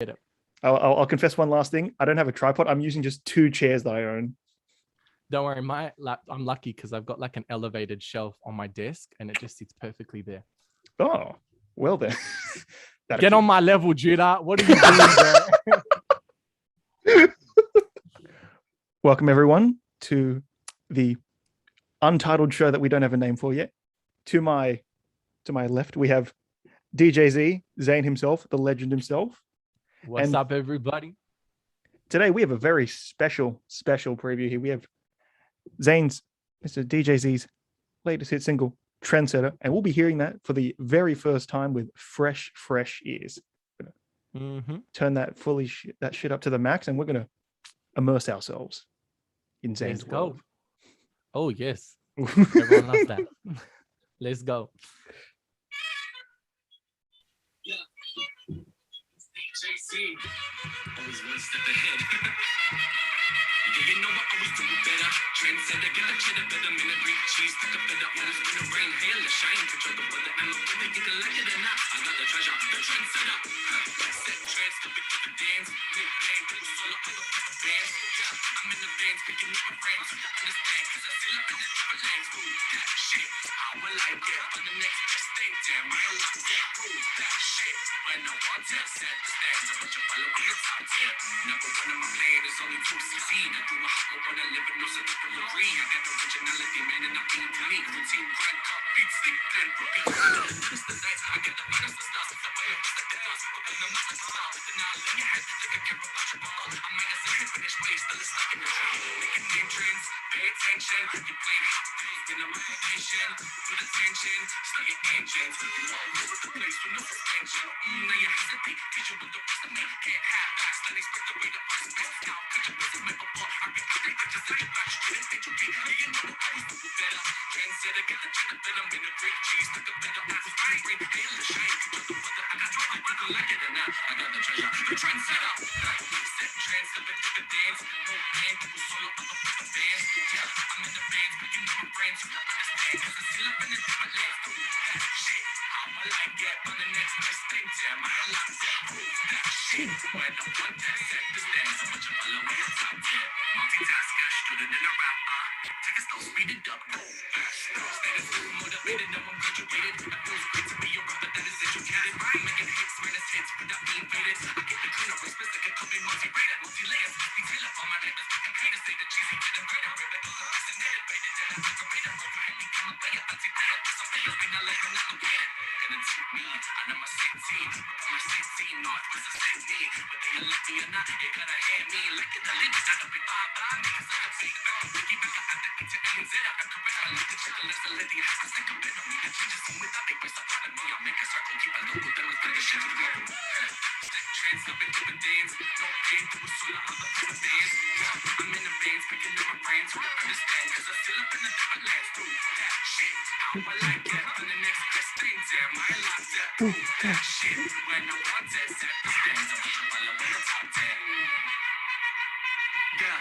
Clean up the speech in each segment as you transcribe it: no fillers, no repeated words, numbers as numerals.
it. I'll confess one last thing. I don't have a tripod. I'm using just 2 chairs that I own. Don't worry, I'm lucky because I've got like an elevated shelf on my desk and it just sits perfectly there. Oh, well then. Get on my level, Judah. What are you doing, bro? Welcome everyone to the Untitled show that we don't have a name for yet. To my left, we have DJ Z, Zane himself, the legend himself. What's up, everybody? Today we have a very special preview here. We have Zane's, Mr. DJ Z's latest hit single, Trendsetter, and we'll be hearing that for the very first time with fresh ears. Turn that that shit up to the max, and we're gonna immerse ourselves in Zane's world. Oh yes, everyone loves that. Let's go. JC, always one step ahead. Yeah, you know I always do it better. Trendsetter, get the cheddar better. Minute break, cheese, stick a better. Always gonna rain, hail, the shine. Control the weather, I'm a winner. You can like it or not. I got the treasure, the trendsetter. Set trends, to be the dance. Big game, do solo, I go put the bands. Yeah, I'm in the bands, picking up my friends. Understand, cause I still up in the different lanes. Ooh, that shit, how will I get on the next best thing? Damn, I like that. Ooh, that shit, when I want to set the stands, I want you follow on the top tier. Number one of my plan is only to succeed. I do my hustle when I live in no sense of agree. I got originality, man, and I'm being unique. Routine, grind, cut, beat, stick, then repeat. It's the night, I get the minus, the stars, the way of the dance. Open the mouth, the stars, the now, let your head, take a camera, watch your ball. I'm like a second finish waste, still stuck in the ground. Making name trends, pay attention. You play hot pills, then I'm application. Put attention, start your engines. You all over the place with no suspension. Now you hesitate, teach you with the rest of me. Can't have that, then expect the way the first best. Now, catch your best, make a ball. I be good, I just say it back, straight into me. You know I was do better. Trendsetter, get the cheddar better. I'm in a great cheese, took a better ass. I bring hail the shine. Control the weather, I got trouble, you can like it or not. I got the treasure, the trendsetter. Set trends, up into the dance. No pain, people solo, I go put the bands. Yeah, I'm in the bands, but you know my friends. You understand, cause I still up in the different lanes. Do that shit, how will I get on the next best thing? Damn, I like that. Prove that shit. When I want that, set the stands. I want you follow on the top tier. Multitasker, student in a rap. Take a slow, speed it up, go fast. Stay the school, motivated, now I'm graduated. It feels great to be a rapper that is educated. I'm making hits, minus hits, without being faded. I get the cleaner, respect, I can call me multi-rated, multi-layers. Detail up all my neighbors, fucking haters. Say the cheesy, get them greater, rated. All the fascinated, rated, and I'm decorated. Roll for any kind of player, anti-player. There's some players, may not let him not located. Gonna take me, I know my city. From my city, north, west, the city. Whether you like me or not, you gotta hear me. Like it, the leaders, I don't be bye-bye. Niggas like a take back, Ricky back, I have to eat it, and zero. I'm correct, I like the chicken, let's the lady. I say, come better, we can change it, so without they waste a part of me. I'll make a circle, keep a local, then let's bring the shit together. Trends up into the dance, no pain, do it sooner, I'm up to the dance. I'm in the veins, picking up my brains, you understand, cause I'm still up in the different lands. Do that shit, how I like it, on the next best thing, damn, I like that. Do that shit, when I want that, set the stands, I want you follow on the top 10. Yeah.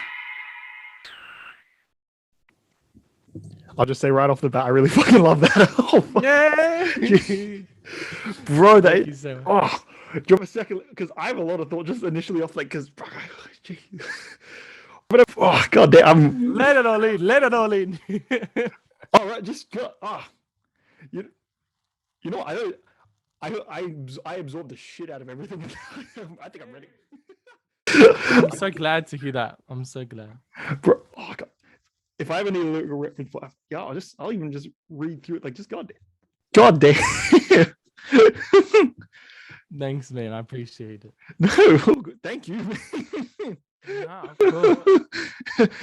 I'll just say right off the bat, I really fucking love that. Oh, Yay! Bro, Thank you so much. Oh, do you have a second? Because I have a lot of thought just initially off, like, because, but oh god damn, let it all in. Let it all in. All right, just you know, I absorbed the shit out of everything. I think I'm ready. I'm so glad to hear that. I'm so glad, bro. Oh god. If I ever need a lyrical reference, yeah, I'll even just read through it, like, just god damn. Thanks, man. I appreciate it. No, thank you. Nah, of course.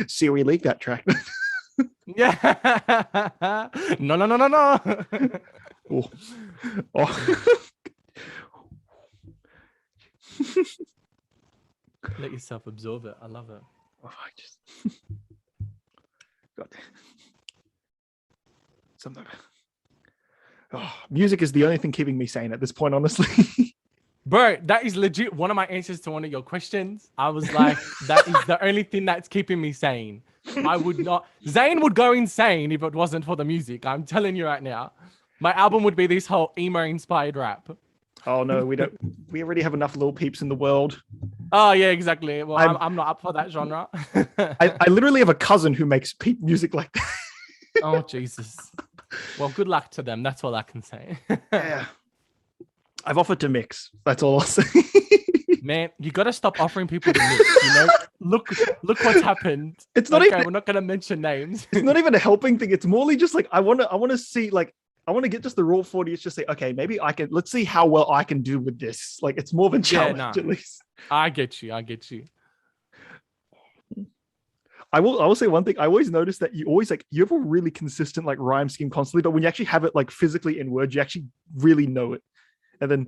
Siri leaked that track. Yeah. No. Oh. Oh. Let yourself absorb it. I love it. Oh, I just God. Something. Oh, music is the only thing keeping me sane at this point, honestly. Bro, that is legit one of my answers to one of your questions. I was like, that is the only thing that's keeping me sane. I would not. Zayn would go insane if it wasn't for the music. I'm telling you right now. My album would be this whole emo-inspired rap. Oh no, we don't. We already have enough little peeps in the world. Oh yeah, exactly. Well, I'm not up for that genre. I literally have a cousin who makes peep music like that. Oh Jesus. Well, good luck to them. That's all I can say. Yeah. I've offered to mix. That's all I'll say. Man, you got to stop offering people to mix. You know, look what's happened. It's not okay, even. we're not gonna mention names. It's not even a helping thing. It's morely just like I want to see like I want to get just the raw 40. It's just say, okay, maybe I can. Let's see how well I can do with this. Like it's more of a challenge at least. I get you. I will say one thing. I always notice that you have a really consistent like rhyme scheme constantly, but when you actually have it like physically in words, you actually really know it. And then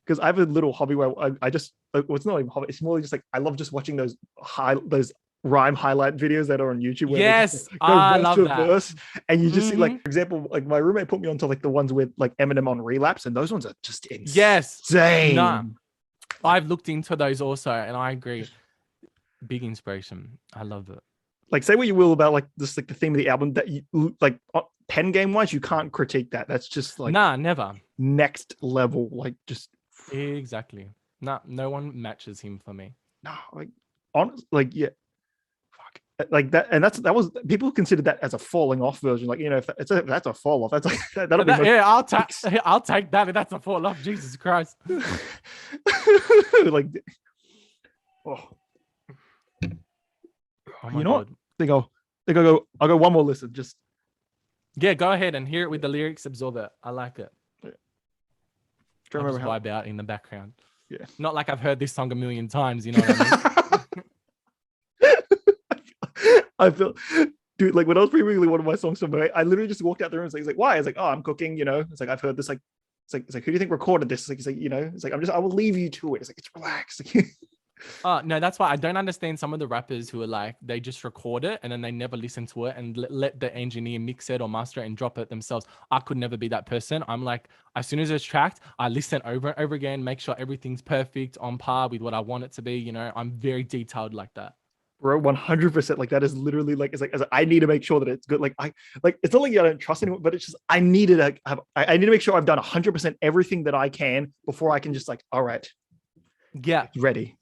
because I have a little hobby where I just well, it's not even hobby. It's more just like I love just watching those rhyme highlight videos that are on YouTube. Where yes, I love that. Verse, and you just see like, for example, like my roommate put me onto like the ones with like Eminem on Relapse, and those ones are just insane. Yes, nah, I've looked into those also, and I agree. Big inspiration. I love it. Like say what you will about like this, like the theme of the album that you like pen game wise, you can't critique that. That's just like never next level. Like just exactly. No one matches him for me. No, like honest, like yeah, fuck, like that, and that was people considered that as a falling off version. Like if that's a fall off, that's like that'll be I'll take that. If that's a fall off, Jesus Christ. Like, you know what? I'll go one more listen. Just go ahead and hear it with the lyrics. Absorb it. I like it. Yeah. I'll just vibe out in the background. Yeah. Not like I've heard this song a million times. You know what I mean? I feel, dude. Like when I was previewing one of my songs from I literally just walked out the room. It's like, why? It's like, oh, I'm cooking. It's like I've heard this. Like, it's like who do you think recorded this? It's like it's like I will leave you to it. It's like it's relaxed. Oh no, that's why I don't understand some of the rappers who are like they just record it and then they never listen to it and let the engineer mix it or master it and drop it themselves. I could never be that person. I'm like, as soon as it's tracked, I listen over and over again, make sure everything's perfect, on par with what I want it to be. I'm very detailed like that. Bro, 100%. Like that is literally like it's like I need to make sure that it's good. Like it's not like I don't trust anyone, but it's just I need to make sure I've done 100% everything that I can before I can just like, all right, yeah, ready.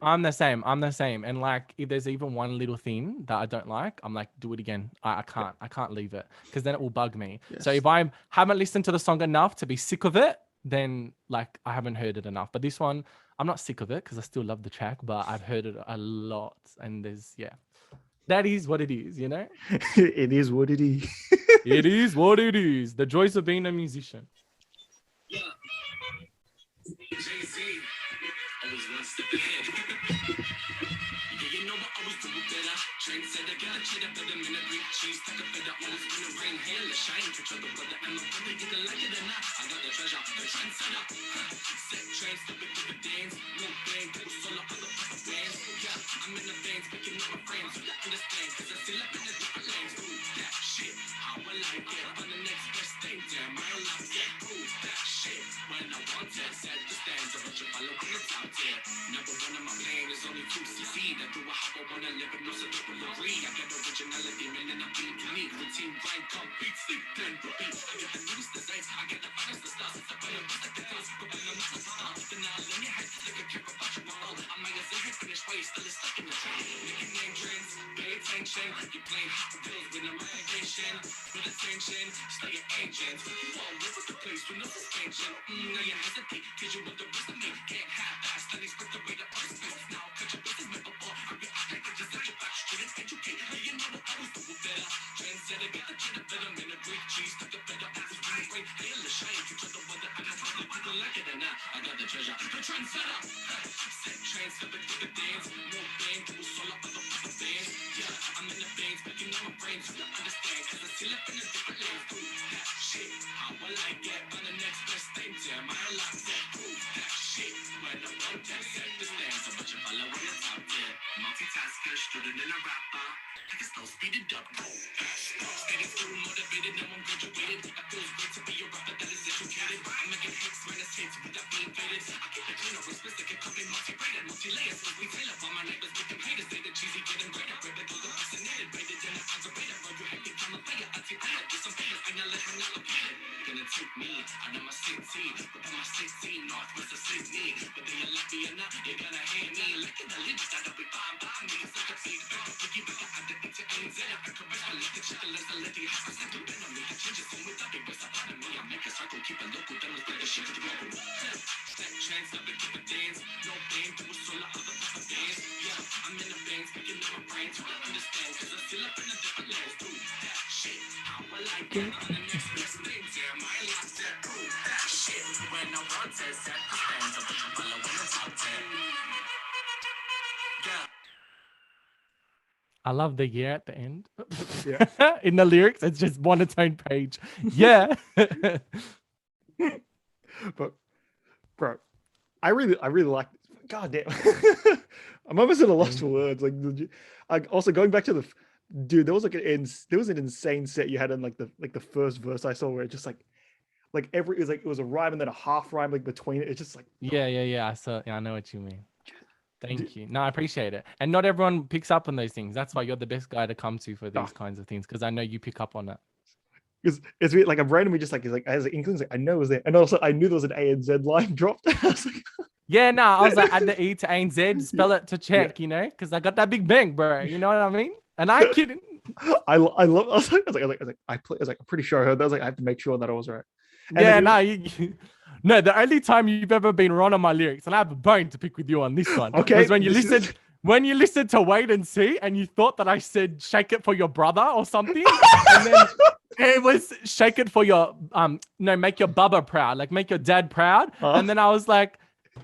I'm the same. And like, if there's even one little thing that I don't like, I'm like, do it again. I can't leave it because then it will bug me. Yes. So if I haven't listened to the song enough to be sick of it, then like I haven't heard it enough. But this one, I'm not sick of it because I still love the track, but I've heard it a lot. And that is what it is, It is what it is. It is what it is. The joys of being a musician. Yeah. Jay-Z. Always one step ahead. You know what I was doing better. Trend said I got a cheddar better, man. I Greek cheese, stuck a better. Always gonna rain, hail, a shine. Put your brother and my brother, you can like it or not. I got the treasure, the trend setter. Set trends, stupid dividends. No bang, do solo other proper bands. Yeah, I'm in the veins, picking up my friends. You understand, cause I still up in the different lanes. Ooh, that shit, how I like it. On the next best thing, damn, I like it. Ooh, that shit, when I want it. Set the stands, but you follow in the top tier. Number one of my plan is only 2cc. That do how I wanna live, and most of people agree. I got originality, man, and I'm being unique. The team grind, compete, sleep, then repeat. I get the newest designs, I get the finest of stars. It's a better best like the girls, but when I'm not a star, then I'll in your head, like a care about your world. I'm like a zero finish way, still is stuck in the train. Making name trends, pay attention. You playing hot pills with no motivation. With attention, stay your agent. Whoa, where was the place when no suspension? Now you hesitate, cause you want the rest of me. Can't have that, studies with the way the earth spins. Now, cut your business, man, before I be I can just set your back straight and educate. You know what I was doing better. Trend said I got the cheddar better, man, a Greek cheese, stuck a better. Always been great, hail the shine. You try the weather, I can tell you people like it or not. I got the treasure, the trend setter. Set trends, step into the dance. More bang, do a solo other proper bands. Yeah, I'm in the veins, picking up my brains. You don't understand, cause I still up in a different lane. Prove that shit, how I like it. On the next best thing, damn, I like that. Prove that shit, when I want that. Set the stands, but you follow in the top tier. Multitasker, student and a rapper. I can still speed it up, go fast. Steady through, motivated, now I'm graduated. I feels great to be a rapper that is educated. I'm making hits, man, it's hits without being faded. I keep it clean, respect, they can call me multi-rated, multi-layers. We tailor for my neighbors, making haters. Say the cheesy, getting greater. Baby, go the fascinated, rated, then I'm aggravated. Bro, you hate me, come and play it. I take it, get some haters, I know let her not look at it. Gonna take me out of my seats. But my 16 north was a Sydney. But then you left me enough, you gotta hand me. Look at the legends that be fine by me. Such a big dog, biggie back at the NZ. I can rest my left the chicken, let's let the house. I said, don't bend on me, the changes in with the big best part of me. I make a circle, keep it local, then let's play the shit to the local. Step trends, I've been keeping dance. No pain, do a solo, other type of dance. Yeah, I'm in the bands, making up my brains. You don't understand, cause I'm still up in a different lands. Do that shit, how I like it. On the next best thing, damn, I like that. Do that shit. When I want to set the stands, I'll put your follow in the top 10. Yeah. I love the yeah at the end. Yeah. In the lyrics, it's just monotone page. Yeah. But bro, I really like. God damn, I'm almost at a loss for words. Like, also going back to the dude, there was an insane set you had in like the first verse I saw where it just like it was a rhyme and then a half rhyme like between it. It's just like Yeah. I know what you mean. Thank you. No, I appreciate it. And not everyone picks up on those things. That's why you're the best guy to come to for these kinds of things, because I know you pick up on it. Because it's weird, like I'm randomly just like, I has inklings, like I know it was there, and also I knew there was an ANZ line dropped. I was like, yeah, no, I was like, add the E to ANZ, spell it to check, you know, because I got that big bang, bro. You know what I mean? And I ain't kidding. I love. I was like, I'm pretty sure I heard that. I was like, I have to make sure that I was right. And yeah, then no, the only time you've ever been wrong on my lyrics, and I have a bone to pick with you on this one, Okay, was when you listened to Wait and See, and you thought that I said shake it for your brother or something, and then it was shake it for your make your baba proud, like make your dad proud, and then I was like,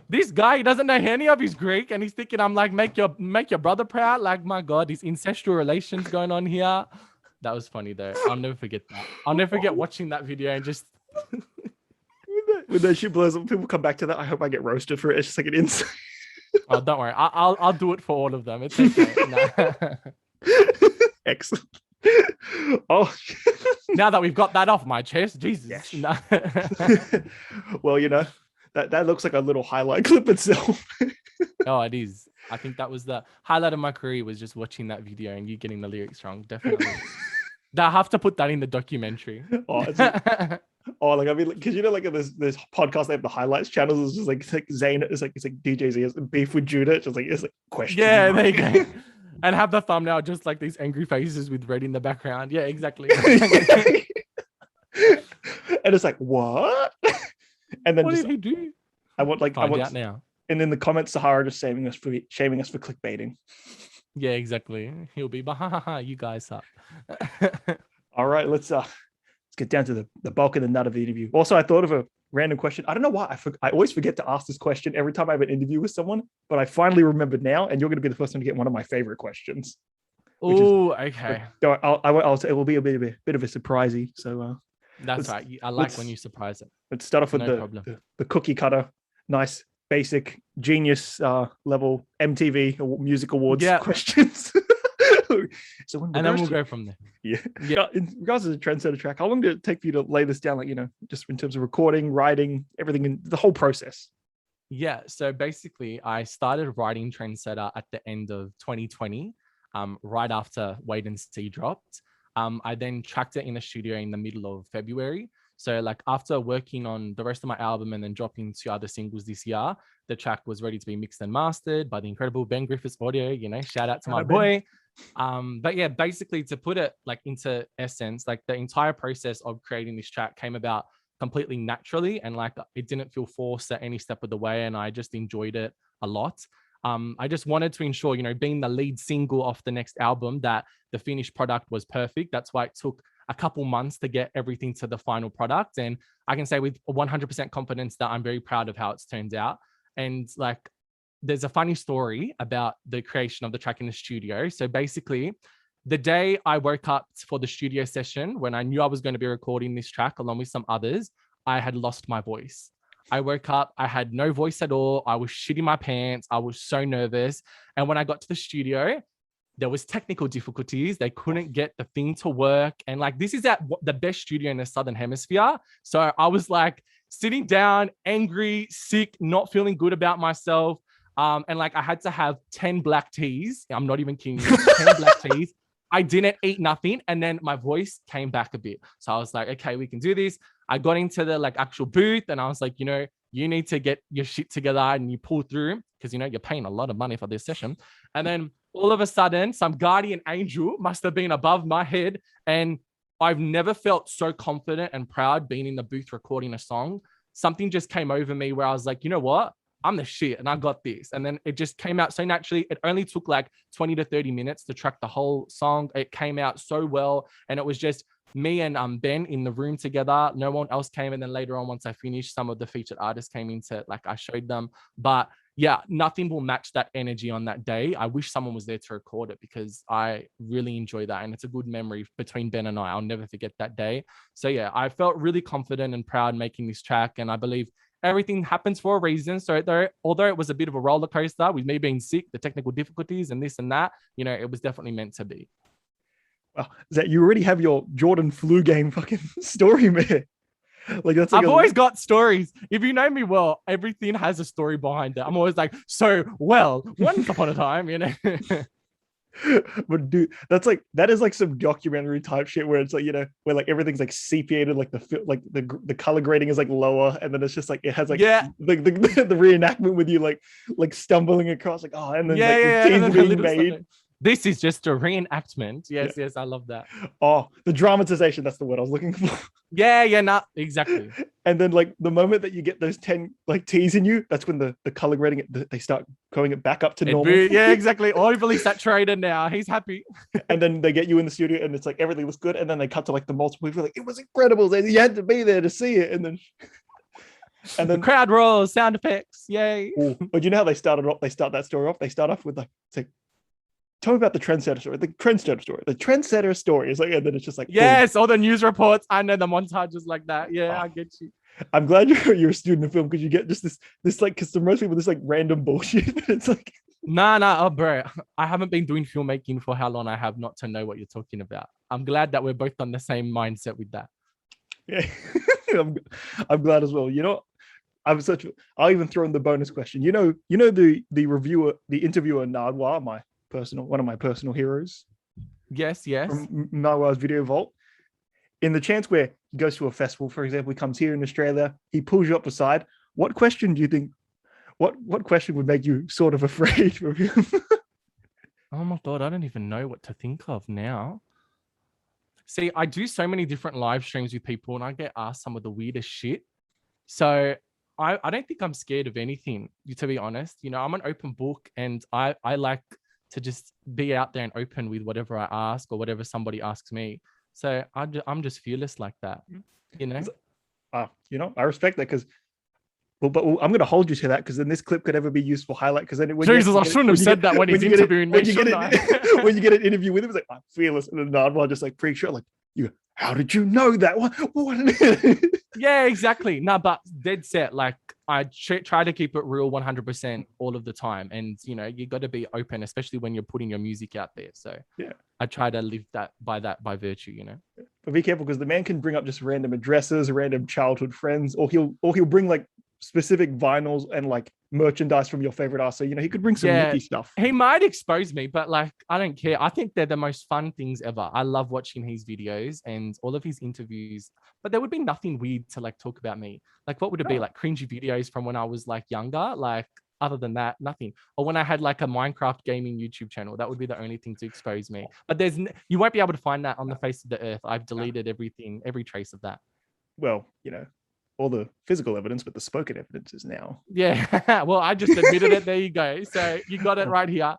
this guy, he doesn't know any of his Greek, and he's thinking I'm like make your brother proud, like my God, these incestual relations going on here. That was funny though. I'll never forget that. I'll never forget watching that video and just. When that shit blows up, people come back to that. I hope I get roasted for it. It's just like an insane. Oh, don't worry. I'll do it for all of them. It's okay. Nah. Excellent. Oh, now that we've got that off my chest, Jesus. Yes. Nah. Well, you know, that looks like a little highlight clip itself. Oh, it is. I think that was the highlight of my career, was just watching that video and you getting the lyrics wrong. Definitely. I have to put that in the documentary. Like I mean, because you know, like this podcast, they have the highlights channels. It's just like Zayn. It's like DJ Z has beef with Judah. It's like question. Yeah, there you go. And have the thumbnail just like these angry faces with red in the background. Yeah, exactly. And it's like, what? And then what did he do? I want out now. And in the comments, Sahara just shaming us for clickbaiting. Yeah, exactly. He'll be, you guys suck. All right, let's get down to the bulk of the nut of the interview. Also, I thought of a random question. I don't know why I always forget to ask this question every time I have an interview with someone, but I finally remembered now, and you're going to be the first one to get one of my favorite questions. Oh, okay. It will be a bit of a surprisey. So that's right. I like when you surprise it. Let's start off with the cookie cutter, nice, basic, genius level MTV Music Awards questions. So then we'll go from there. Yeah. In regards to the Trendsetter track, how long did it take for you to lay this down? Like, you know, just in terms of recording, writing, everything, in the whole process. Yeah. So basically, I started writing Trendsetter at the end of 2020, right after Wait and See dropped. I then tracked it in the studio in the middle of February. So like after working on the rest of my album and then dropping 2 other singles this year, the track was ready to be mixed and mastered by the incredible Ben Griffiths Audio. You know, shout out to my boy. But yeah, basically to put it like into essence, like the entire process of creating this track came about completely naturally, and like it didn't feel forced at any step of the way, and I just enjoyed it a lot. I just wanted to ensure, you know, being the lead single off the next album, that the finished product was perfect. That's why it took a couple months to get everything to the final product, and I can say with 100% confidence that I'm very proud of how it's turned out. And like, there's a funny story about the creation of the track in the studio. So basically, the day I woke up for the studio session, when I knew I was going to be recording this track along with some others, I had lost my voice. I woke up, I had no voice at all. I was shitting my pants. I was so nervous. And when I got to the studio, there was technical difficulties. They couldn't get the thing to work. And like, this is at the best studio in the Southern Hemisphere. So I was like sitting down, angry, sick, not feeling good about myself. And like, I had to have 10 black teas. I'm not even kidding you, 10 black teas. I didn't eat nothing. And then my voice came back a bit. So I was like, okay, we can do this. I got into the like actual booth and I was like, you need to get your shit together and you pull through because, you're paying a lot of money for this session. And then all of a sudden, some guardian angel must have been above my head. And I've never felt so confident and proud being in the booth recording a song. Something just came over me where I was like, you know what? I'm the shit and I got this. And then it just came out so naturally. It only took like 20 to 30 minutes to track the whole song. It came out so well. And it was just me and Ben in the room together. No one else came. And then later on, once I finished, some of the featured artists came into like I showed them. But yeah, nothing will match that energy on that day. I wish someone was there to record it because I really enjoy that. And it's a good memory between Ben and I. I'll never forget that day. So yeah, I felt really confident and proud making this track. And I believe everything happens for a reason. So although it was a bit of a roller coaster with me being sick, the technical difficulties and this and that, it was definitely meant to be. Wow, that you already have your Jordan flu game fucking story, man. Like that's like I've always got stories. If you know me well, everything has a story behind it. I'm always like, once upon a time, But dude, that is like some documentary type shit where it's like, where like everything's like sepiated, like the color grading is like lower, and then it's just like it has like the reenactment with you like stumbling across like and then the scenes being made. This is just a reenactment. Yes, I love that. Oh, the dramatization, that's the word I was looking for. Exactly. And then like the moment that you get those 10 like T's in you, that's when the color grading they start going it back up to normal. Yeah, exactly. Overly saturated now. He's happy. And then they get you in the studio and it's like everything looks good. And then they cut to like the multiple people like it was incredible. You had to be there to see it. And then the crowd roars, sound effects. Yay. But you know how they started off? They start that story off. They start off with like it's like tell me about the trendsetter story. The trendsetter story is like, and then it's just like, yes, all the news reports. I know the montages like that. Yeah, I get you. I'm glad you're a student of film because you get just this like, because to most people, this like random bullshit. But it's like, oh, bro, I haven't been doing filmmaking for how long I have not to know what you're talking about. I'm glad that we're both on the same mindset with that. Yeah, I'm glad as well. I'll even throw in the bonus question. The reviewer, the interviewer, Nadwa, one of my personal heroes. Yes. From Nawal's Video Vault. In the chance where he goes to a festival, for example, he comes here in Australia, he pulls you up the side. What question do you think? What question would make you sort of afraid of him? Oh my God, I don't even know what to think of now. See, I do so many different live streams with people and I get asked some of the weirdest shit. So I don't think I'm scared of anything, to be honest. I'm an open book and I like to just be out there and open with whatever I ask or whatever somebody asks me. So I'm just fearless like that, I respect that because, but I'm going to hold you to that because then this clip could ever be used for highlight. Because then Jesus, I shouldn't have said that when he's interviewing me. When you get an interview with him, it's like, I'm fearless. And then Nadwa just like pretty sure, like, how did you know that? What? Yeah, exactly. No, but dead set. Like I try to keep it real 100% all of the time. And, you got to be open, especially when you're putting your music out there. So yeah, I try to live by virtue, But be careful because the man can bring up just random addresses, random childhood friends, or he'll bring like specific vinyls and like merchandise from your favorite artist. So, he could bring some Mickey stuff. He might expose me, but like, I don't care. I think they're the most fun things ever. I love watching his videos and all of his interviews, but there would be nothing weird to like talk about me. Like, what would it be? Like cringy videos from when I was like younger? Like, other than that, nothing. Or when I had like a Minecraft gaming YouTube channel, that would be the only thing to expose me. But you won't be able to find that on the face of the earth. I've deleted everything, every trace of that. Well, all the physical evidence, but the spoken evidence is now. Yeah. Well, I just admitted it. There you go. So you got it right here.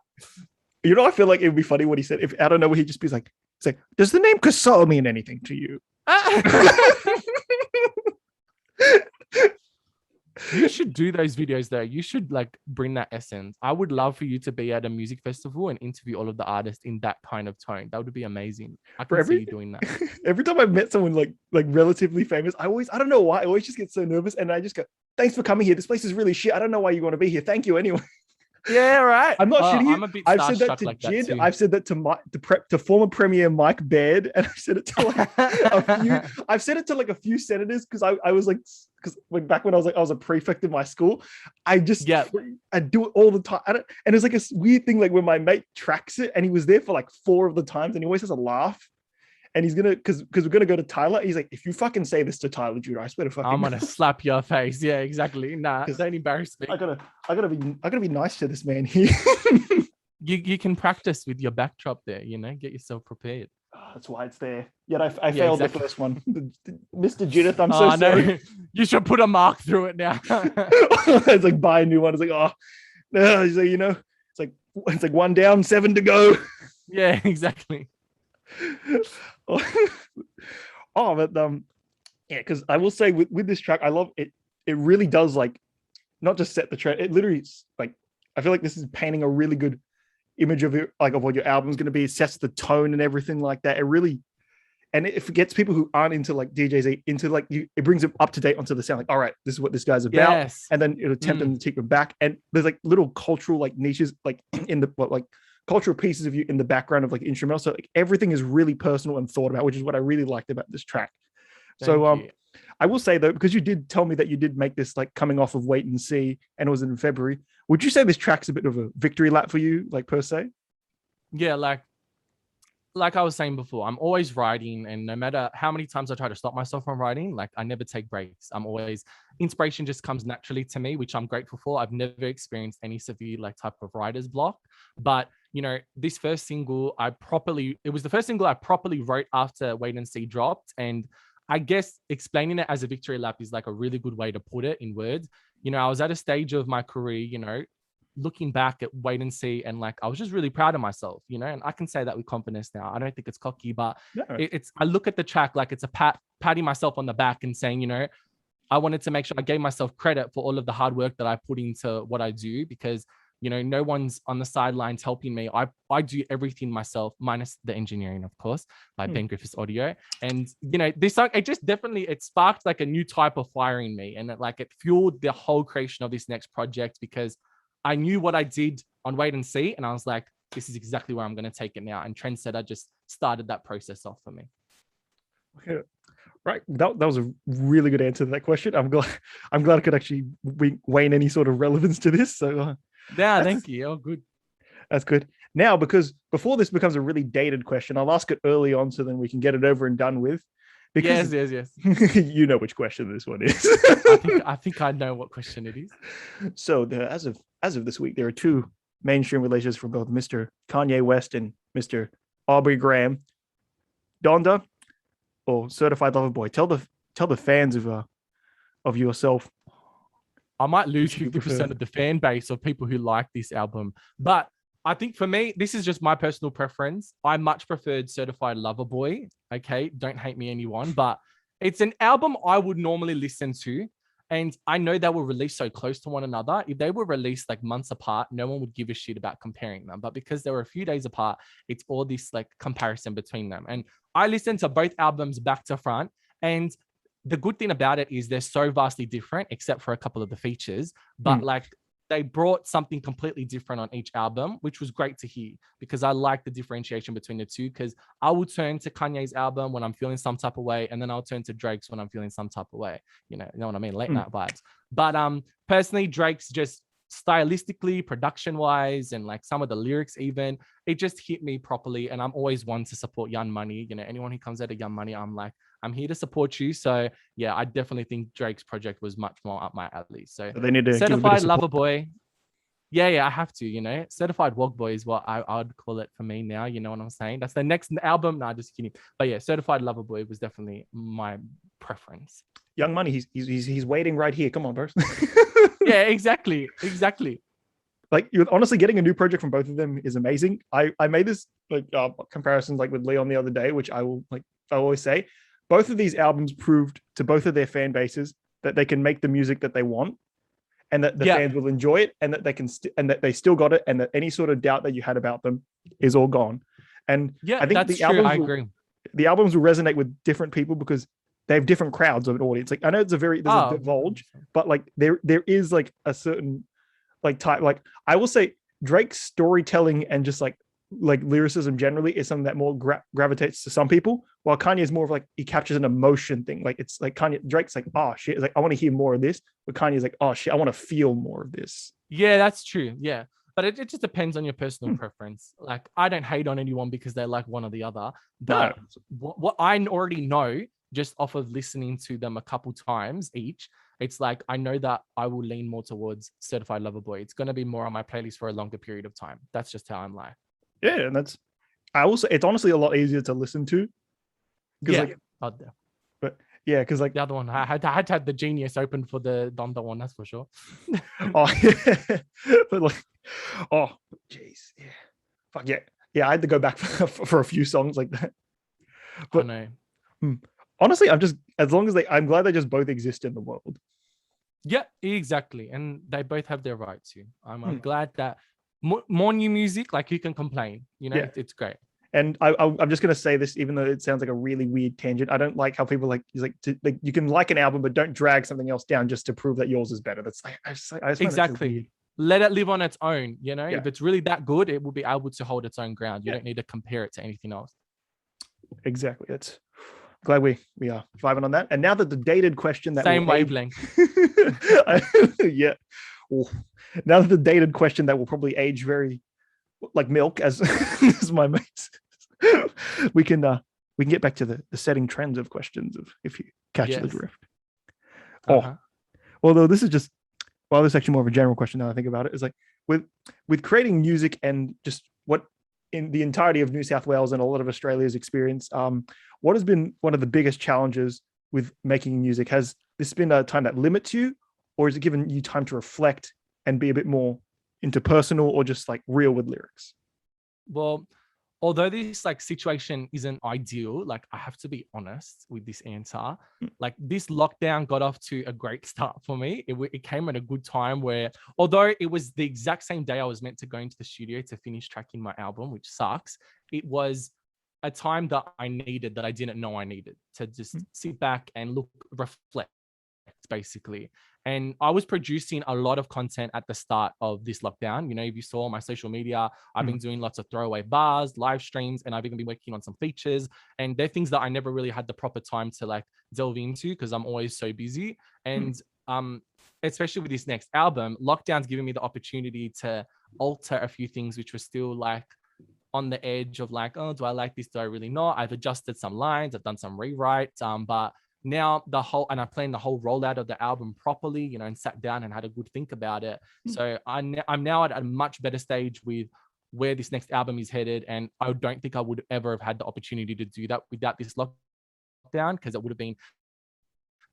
I feel like it would be funny what he said. If I don't know, what he'd just be like, does the name Casal mean anything to you? You should do those videos though. You should like bring that essence. I would love for you to be at a music festival and interview all of the artists in that kind of tone. That would be amazing. I can see you doing that. Every time I've met someone like relatively famous, I don't know why, I always just get so nervous and I just go, thanks for coming here. This place is really shit. I don't know why you want to be here. Thank you anyway. Yeah, right. I'm not shitting you. I'm a bit I've said that to like Jid. that I've said that to former Premier Mike Baird, and I've said it to like a few. I've said it to like a few senators because I was like, because like back when I was a prefect in my school, I do it all the time. And it's like a weird thing, like when my mate tracks it, and he was there for like 4 of the times, and he always has a laugh. and he's gonna because we're gonna go to Tyler. He's like, if you fucking say this to Tyler Judah, I swear to fucking. I'm gonna slap your face. Yeah, exactly. Nah, 'Cause don't embarrass me. I gotta be nice to this man here. You can practice with your backdrop there. Get yourself prepared. That's why it's there. Yet I failed exactly. the first one. Mr. Judith, I'm so sorry. No. You should put a mark through it now. It's like buy a new one. It's like, oh no, he's like, it's like 1 down, 7 to go. Yeah, exactly. But yeah, because I will say with this track, I love it. It really does like not just set the trend. It literally like I feel like this is painting a really good image of it, like of what your album's going to be. It sets the tone and everything like that. It really, and it gets people who aren't into like DJs into like it brings them up to date onto the sound. Like, all right, this is what this guy's about. Yes. And then it'll tempt them to take them back. And there's like little cultural like niches like in the like cultural pieces of you in the background of like instrumental. So like everything is really personal and thought about, which is what I really liked about this track. Thank you. I will say though, because you did tell me that you did make this like coming off of Wait and See, and it was in February. Would you say this track's a bit of a victory lap for you, like per se? Yeah, like I was saying before, I'm always writing, and no matter how many times I try to stop myself from writing, like I never take breaks. I'm always inspiration just comes naturally to me, which I'm grateful for. I've never experienced any severe like type of writer's block. But this first single, it was the first single I properly wrote after Wait and See dropped. And I guess explaining it as a victory lap is like a really good way to put it in words. I was at a stage of my career, looking back at Wait and See, and like I was just really proud of myself, and I can say that with confidence now. I don't think it's cocky, but I look at the track like it's a patting myself on the back and saying, I wanted to make sure I gave myself credit for all of the hard work that I put into what I do, because no one's on the sidelines helping me. I do everything myself, minus the engineering, of course, by Ben Griffiths Audio. And this song, it sparked like a new type of fire in me, and it fueled the whole creation of this next project, because I knew what I did on Wait and See, and I was like, this is exactly where I'm going to take it now. And Trendsetter just started that process off for me. Okay. Right. That was a really good answer to that question. I'm glad I could actually wane any sort of relevance to this. So yeah, thank you. Oh, good. That's good. Now, because before this becomes a really dated question, I'll ask it early on so then we can get it over and done with. Because yes. You know which question this one is. I think I know what question it is. So as of this week, there are 2 mainstream releases from both Mr. Kanye West and Mr. Aubrey Graham. Donda or Certified Lover Boy? Tell the fans of yourself. I might lose 50% of the fan base of people who like this album, but I think for me, this is just my personal preference. I much preferred Certified Lover Boy. Okay, don't hate me, anyone, but it's an album I would normally listen to. And I know they were released so close to one another. If they were released like months apart, no one would give a shit about comparing them. But because they were a few days apart, it's all this like comparison between them. And I listened to both albums back to front. And the good thing about it is they're so vastly different, except for a couple of the features. But like they brought something completely different on each album, which was great to hear, because I like the differentiation between the two. Because I will turn to Kanye's album when I'm feeling some type of way, and then I'll turn to Drake's when I'm feeling some type of way. You know what I mean? Late night vibes. But personally, Drake's just stylistically, production wise, and like some of the lyrics, even it just hit me properly. And I'm always one to support Young Money. Anyone who comes out of Young Money, I'm like, I'm here to support you. So yeah, I definitely think Drake's project was much more up my alley. So they need to Certified Lover Boy. Yeah, I have to, Certified Walk Boy is what I'd call it for me now. You know what I'm saying? That's the next album. Nah, just kidding. But yeah, Certified Lover Boy was definitely my preference. Young Money, he's waiting right here. Come on, bro. Yeah, exactly. Like, you're honestly getting a new project from both of them is amazing. I made this like comparisons like with Leon the other day, which I always say. Both of these albums proved to both of their fan bases that they can make the music that they want, and that the fans will enjoy it, and that they can and that they still got it, and that any sort of doubt that you had about them is all gone. And yeah, I think that's true. I agree. The albums will resonate with different people because they have different crowds of an audience. Like, I know it's a divulge, but like there is like a certain like type. Like, I will say Drake's storytelling and just like lyricism generally is something that more gravitates to some people, while Kanye is more of like, he captures an emotion thing. Like, it's like Drake's like, oh shit, it's like, I want to hear more of this, but Kanye's like, oh shit, I want to feel more of this. Yeah, that's true. Yeah, but it just depends on your personal preference. Like, I don't hate on anyone because they like one or the other, but what I already know just off of listening to them a couple times each, it's like I know that I will lean more towards Certified Lover Boy. It's going to be more on my playlist for a longer period of time. That's just how I'm like. Yeah, and it's honestly a lot easier to listen to. Yeah. But yeah, because like the other one, I had to have the Genius open for the Donda one, that's for sure. oh, but like, oh, jeez, yeah, fuck yeah, yeah. I had to go back for a few songs like that. But I know. Honestly, I'm glad they just both exist in the world. Yeah, exactly, and they both have their right to. I'm glad that more new music, like, you can complain. You know, Yeah. it's great. And I'm just gonna say this, even though it sounds like a really weird tangent. I don't like how people like you can like an album, but don't drag something else down just to prove that yours is better. That's I just exactly. Let it live on its own. You know, Yeah. if it's really that good, it will be able to hold its own ground. You don't need to compare it to anything else. Exactly. That's glad we are vibing on that. And now that the dated question that same wavelength. Yeah. Ooh. Now that the dated question that will probably age very like milk as my mates, we can get back to the setting trends of questions of if you catch the drift. Although this is actually more of a general question now I think about it, is like with creating music and just what in the entirety of New South Wales and a lot of Australia's experience, what has been one of the biggest challenges with making music? Has this been a time that limits you, or has it given you time to reflect and be a bit more interpersonal or just like real with lyrics? Well, although this like situation isn't ideal, like, I have to be honest with this answer. Like, this lockdown got off to a great start for me. It came at a good time where, although it was the exact same day I was meant to go into the studio to finish tracking my album, which sucks, it was a time that I needed, that I didn't know I needed, to just sit back and reflect, basically. And I was producing a lot of content at the start of this lockdown. You know, if you saw my social media, I've been doing lots of throwaway bars, live streams, and I've even been working on some features. And they're things that I never really had the proper time to like delve into because I'm always so busy. And especially with this next album, lockdown's giving me the opportunity to alter a few things which were still like on the edge of like, oh, do I like this? Do I really not? I've adjusted some lines, I've done some rewrites, but now I planned the whole rollout of the album properly, you know, and sat down and had a good think about it. So I'm now at a much better stage with where this next album is headed. And I don't think I would ever have had the opportunity to do that without this lockdown, because it would have been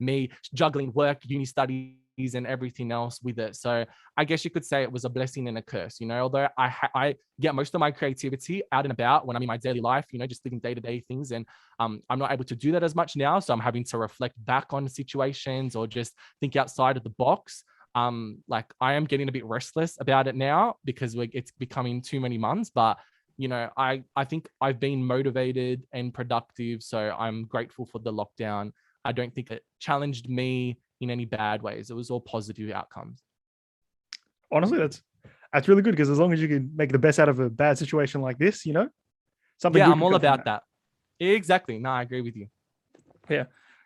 me juggling work, uni studies, and everything else with it. So I guess you could say it was a blessing and a curse, you know, although I get most of my creativity out and about when I'm in my daily life, you know, just living day-to-day things. And I'm not able to do that as much now. So I'm having to reflect back on situations or just think outside of the box. Like, I am getting a bit restless about it now because it's becoming too many months, but you know, I think I've been motivated and productive. So I'm grateful for the lockdown. I don't think it challenged me in any bad ways. It was all positive outcomes. Honestly, that's really good, because as long as you can make the best out of a bad situation like this, you know, something. Yeah, I'm all about that. Exactly. No, I agree with you. Yeah,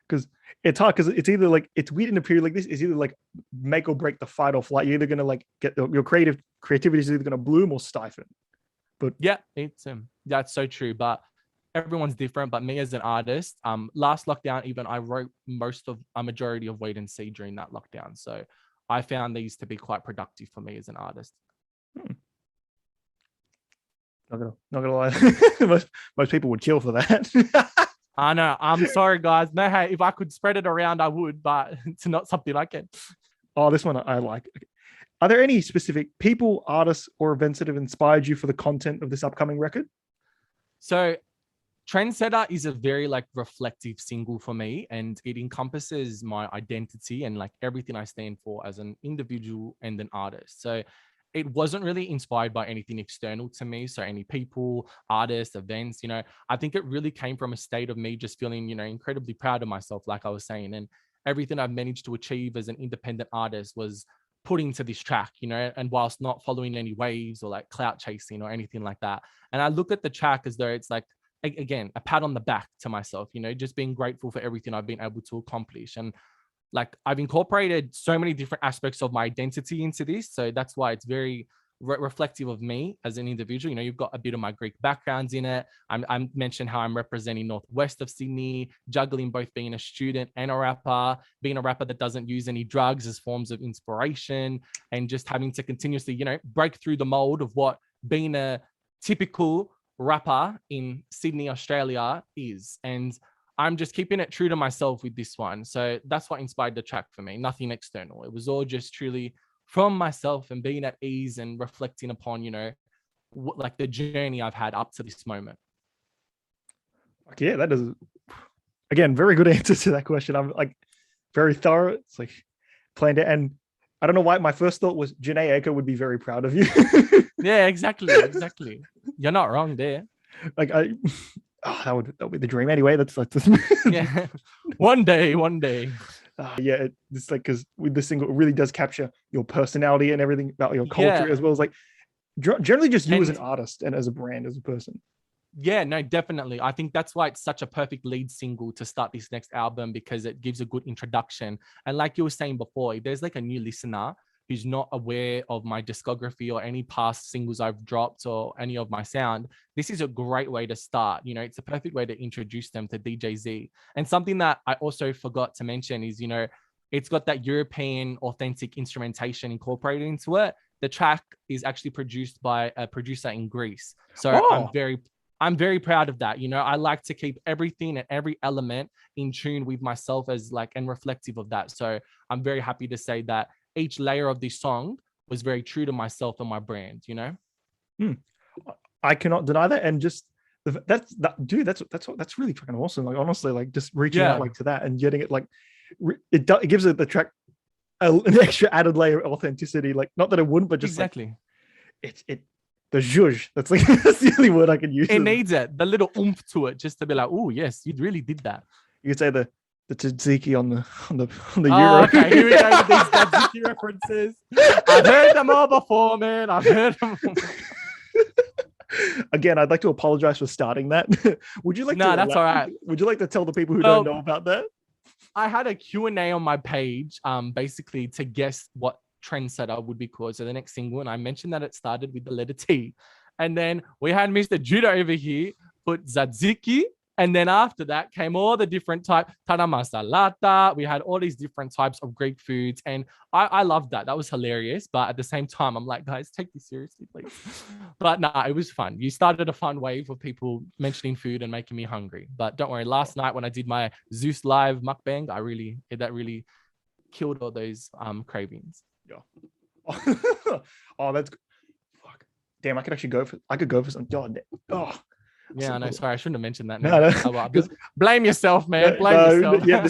because it's hard, because it's either like, it's weird in a period like this. It's either like make or break the fight or flight. You're either gonna like get your creativity is either gonna bloom or stifle. But yeah, it's that's so true. But everyone's different. But me as an artist, last lockdown, even I wrote a majority of Wait and See during that lockdown. So I found these to be quite productive for me as an artist. Not gonna lie, most people would kill for that. I know. I'm sorry, guys. No, hey, if I could spread it around, I would, but it's not something I can. Oh, this one I like. Okay. Are there any specific people, artists, or events that have inspired you for the content of this upcoming record? So Trendsetter is a very like reflective single for me, and it encompasses my identity and like everything I stand for as an individual and an artist. So it wasn't really inspired by anything external to me. So any people, artists, events, you know, I think it really came from a state of me just feeling, you know, incredibly proud of myself, like I was saying, and everything I've managed to achieve as an independent artist was put into this track, you know, and whilst not following any waves or like clout chasing or anything like that. And I look at the track as though it's like, again, a pat on the back to myself, you know, just being grateful for everything I've been able to accomplish. And like, I've incorporated so many different aspects of my identity into this. So that's why it's very reflective of me as an individual. You know, you've got a bit of my Greek backgrounds in it. I mentioned how I'm representing northwest of Sydney, juggling both being a student and a rapper, being a rapper that doesn't use any drugs as forms of inspiration, and just having to continuously, you know, break through the mold of what being a typical rapper in Sydney, Australia is. And I'm just keeping it true to myself with this one. So that's what inspired the track for me, nothing external. It was all just truly from myself and being at ease and reflecting upon, you know, like the journey I've had up to this moment. Yeah, that is, again, very good answer to that question. I'm like very thorough. It's like planned it. And I don't know why my first thought was Janae Aiko would be very proud of you. Yeah, exactly. You're not wrong there. Like that would be the dream. Anyway, that's like yeah. One day. Yeah, it's like, because with this single, it really does capture your personality and everything about your culture, as well as like generally just you as an artist and as a brand, as a person. Yeah, no, definitely. I think that's why it's such a perfect lead single to start this next album, because it gives a good introduction. And like you were saying before, if there's like a new listener who's not aware of my discography or any past singles I've dropped or any of my sound, this is a great way to start. You know, it's a perfect way to introduce them to DJ Z. And something that I also forgot to mention is, you know, it's got that European authentic instrumentation incorporated into it. The track is actually produced by a producer in Greece. So I'm very proud of that. You know, I like to keep everything and every element in tune with myself as like, and reflective of that. So I'm very happy to say that each layer of this song was very true to myself and my brand, you know? I cannot deny that. And just that's really fucking awesome. Like, honestly, like just reaching out like to that and getting it, like it gives it the track an extra added layer of authenticity. Like, not that it wouldn't, but just exactly. Like, the zhuzh. That's like that's the only word I can use. It needs it, the little oomph to it, just to be like, oh yes, you really did that. You could say the tzatziki on the Euro. Okay, here we go with these tzatziki references. I've heard them all before, man. I've heard them all. Again, I'd like to apologize for starting that. Would you like to? No, that's all right. Would you like to tell the people who don't know about that? I had a Q&A on my page, basically to guess what trendsetter would be called. So the next single, and I mentioned that it started with the letter T. And then we had Mr. Judah over here put tzatziki. And then after that came all the different type, taramasalata. We had all these different types of Greek foods. And I loved that. That was hilarious. But at the same time, I'm like, guys, take this seriously, please. But nah, it was fun. You started a fun wave of people mentioning food and making me hungry. But don't worry, last night when I did my Zeus live mukbang, that really killed all those cravings. Yeah. Oh, that's fuck. Damn, I could go for some. Oh. Yeah, I know. Sorry, I shouldn't have mentioned that. No. Blame yourself, man. Blame yourself. Yeah,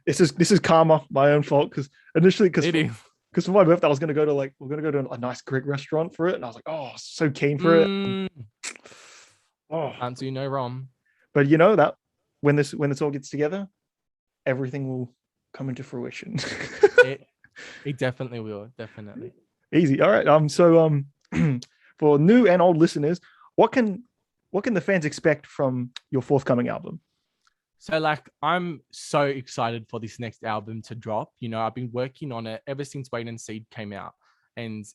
this is karma, my own fault. Because initially, because for my birthday, we're gonna go to a nice Greek restaurant for it, and I was like, oh, so keen for it. Oh, can't do no wrong. But you know that when this all gets together, everything will come into fruition. It definitely will. Definitely. Easy. All right. So for new and old listeners, what can the fans expect from your forthcoming album? So like, I'm so excited for this next album to drop. You know, I've been working on it ever since Wait and See came out. And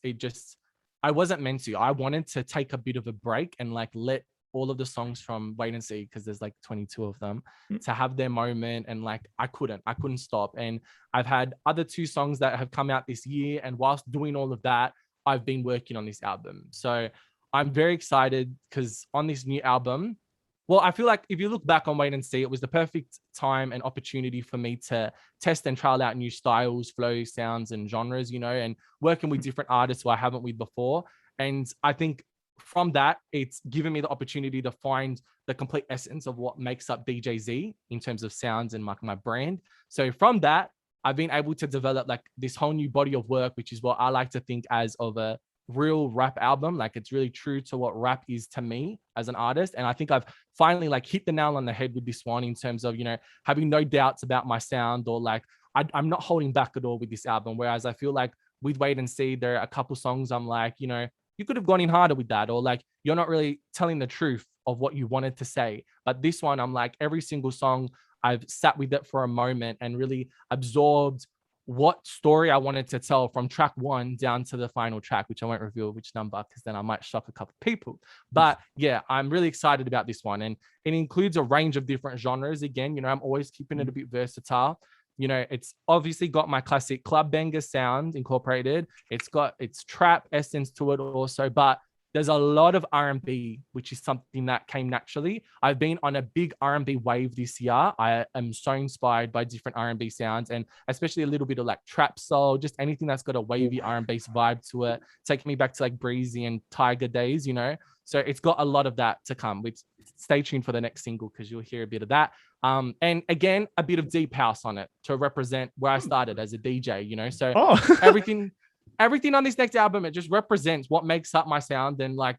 I wasn't meant to. I wanted to take a bit of a break and like let all of the songs from Wait and See, because there's like 22 of them, to have their moment. And like, I couldn't stop. And I've had other 2 songs that have come out this year. And whilst doing all of that, I've been working on this album. So I'm very excited because on this new album, well, I feel like if you look back on Wait and See, it was the perfect time and opportunity for me to test and trial out new styles, flows, sounds, and genres, you know, and working with different artists who I haven't with before. And I think from that, it's given me the opportunity to find the complete essence of what makes up DJ Z in terms of sounds and my brand. So from that, I've been able to develop like this whole new body of work, which is what I like to think as of a real rap album. Like, it's really true to what rap is to me as an artist. And I think I've finally like hit the nail on the head with this one in terms of, you know, having no doubts about my sound, or like I'm not holding back at all with this album. Whereas I feel like with Wait and See, there are a couple songs I'm like, you know, you could have gone in harder with that, or like you're not really telling the truth of what you wanted to say. But this one, I'm like, every single song I've sat with it for a moment and really absorbed what story I wanted to tell from track 1 down to the final track, which I won't reveal which number because then I might shock a couple of people. But yeah, I'm really excited about this one. And it includes a range of different genres. Again, I'm always keeping it a bit versatile. It's obviously got my classic club banger sound incorporated. It's got its trap essence to it also, but there's a lot of R&B, which is something that came naturally. I've been on a big R&B wave this year. I am so inspired by different R&B sounds, and especially a little bit of like trap soul, just anything that's got a wavy R&B vibe to it, taking me back to like Breezy and Tiger days, So it's got a lot of that to come. Which stay tuned for the next single because you'll hear a bit of that. And again, a bit of deep house on it to represent where I started as a DJ, So everything on this next album, it just represents what makes up my sound. And like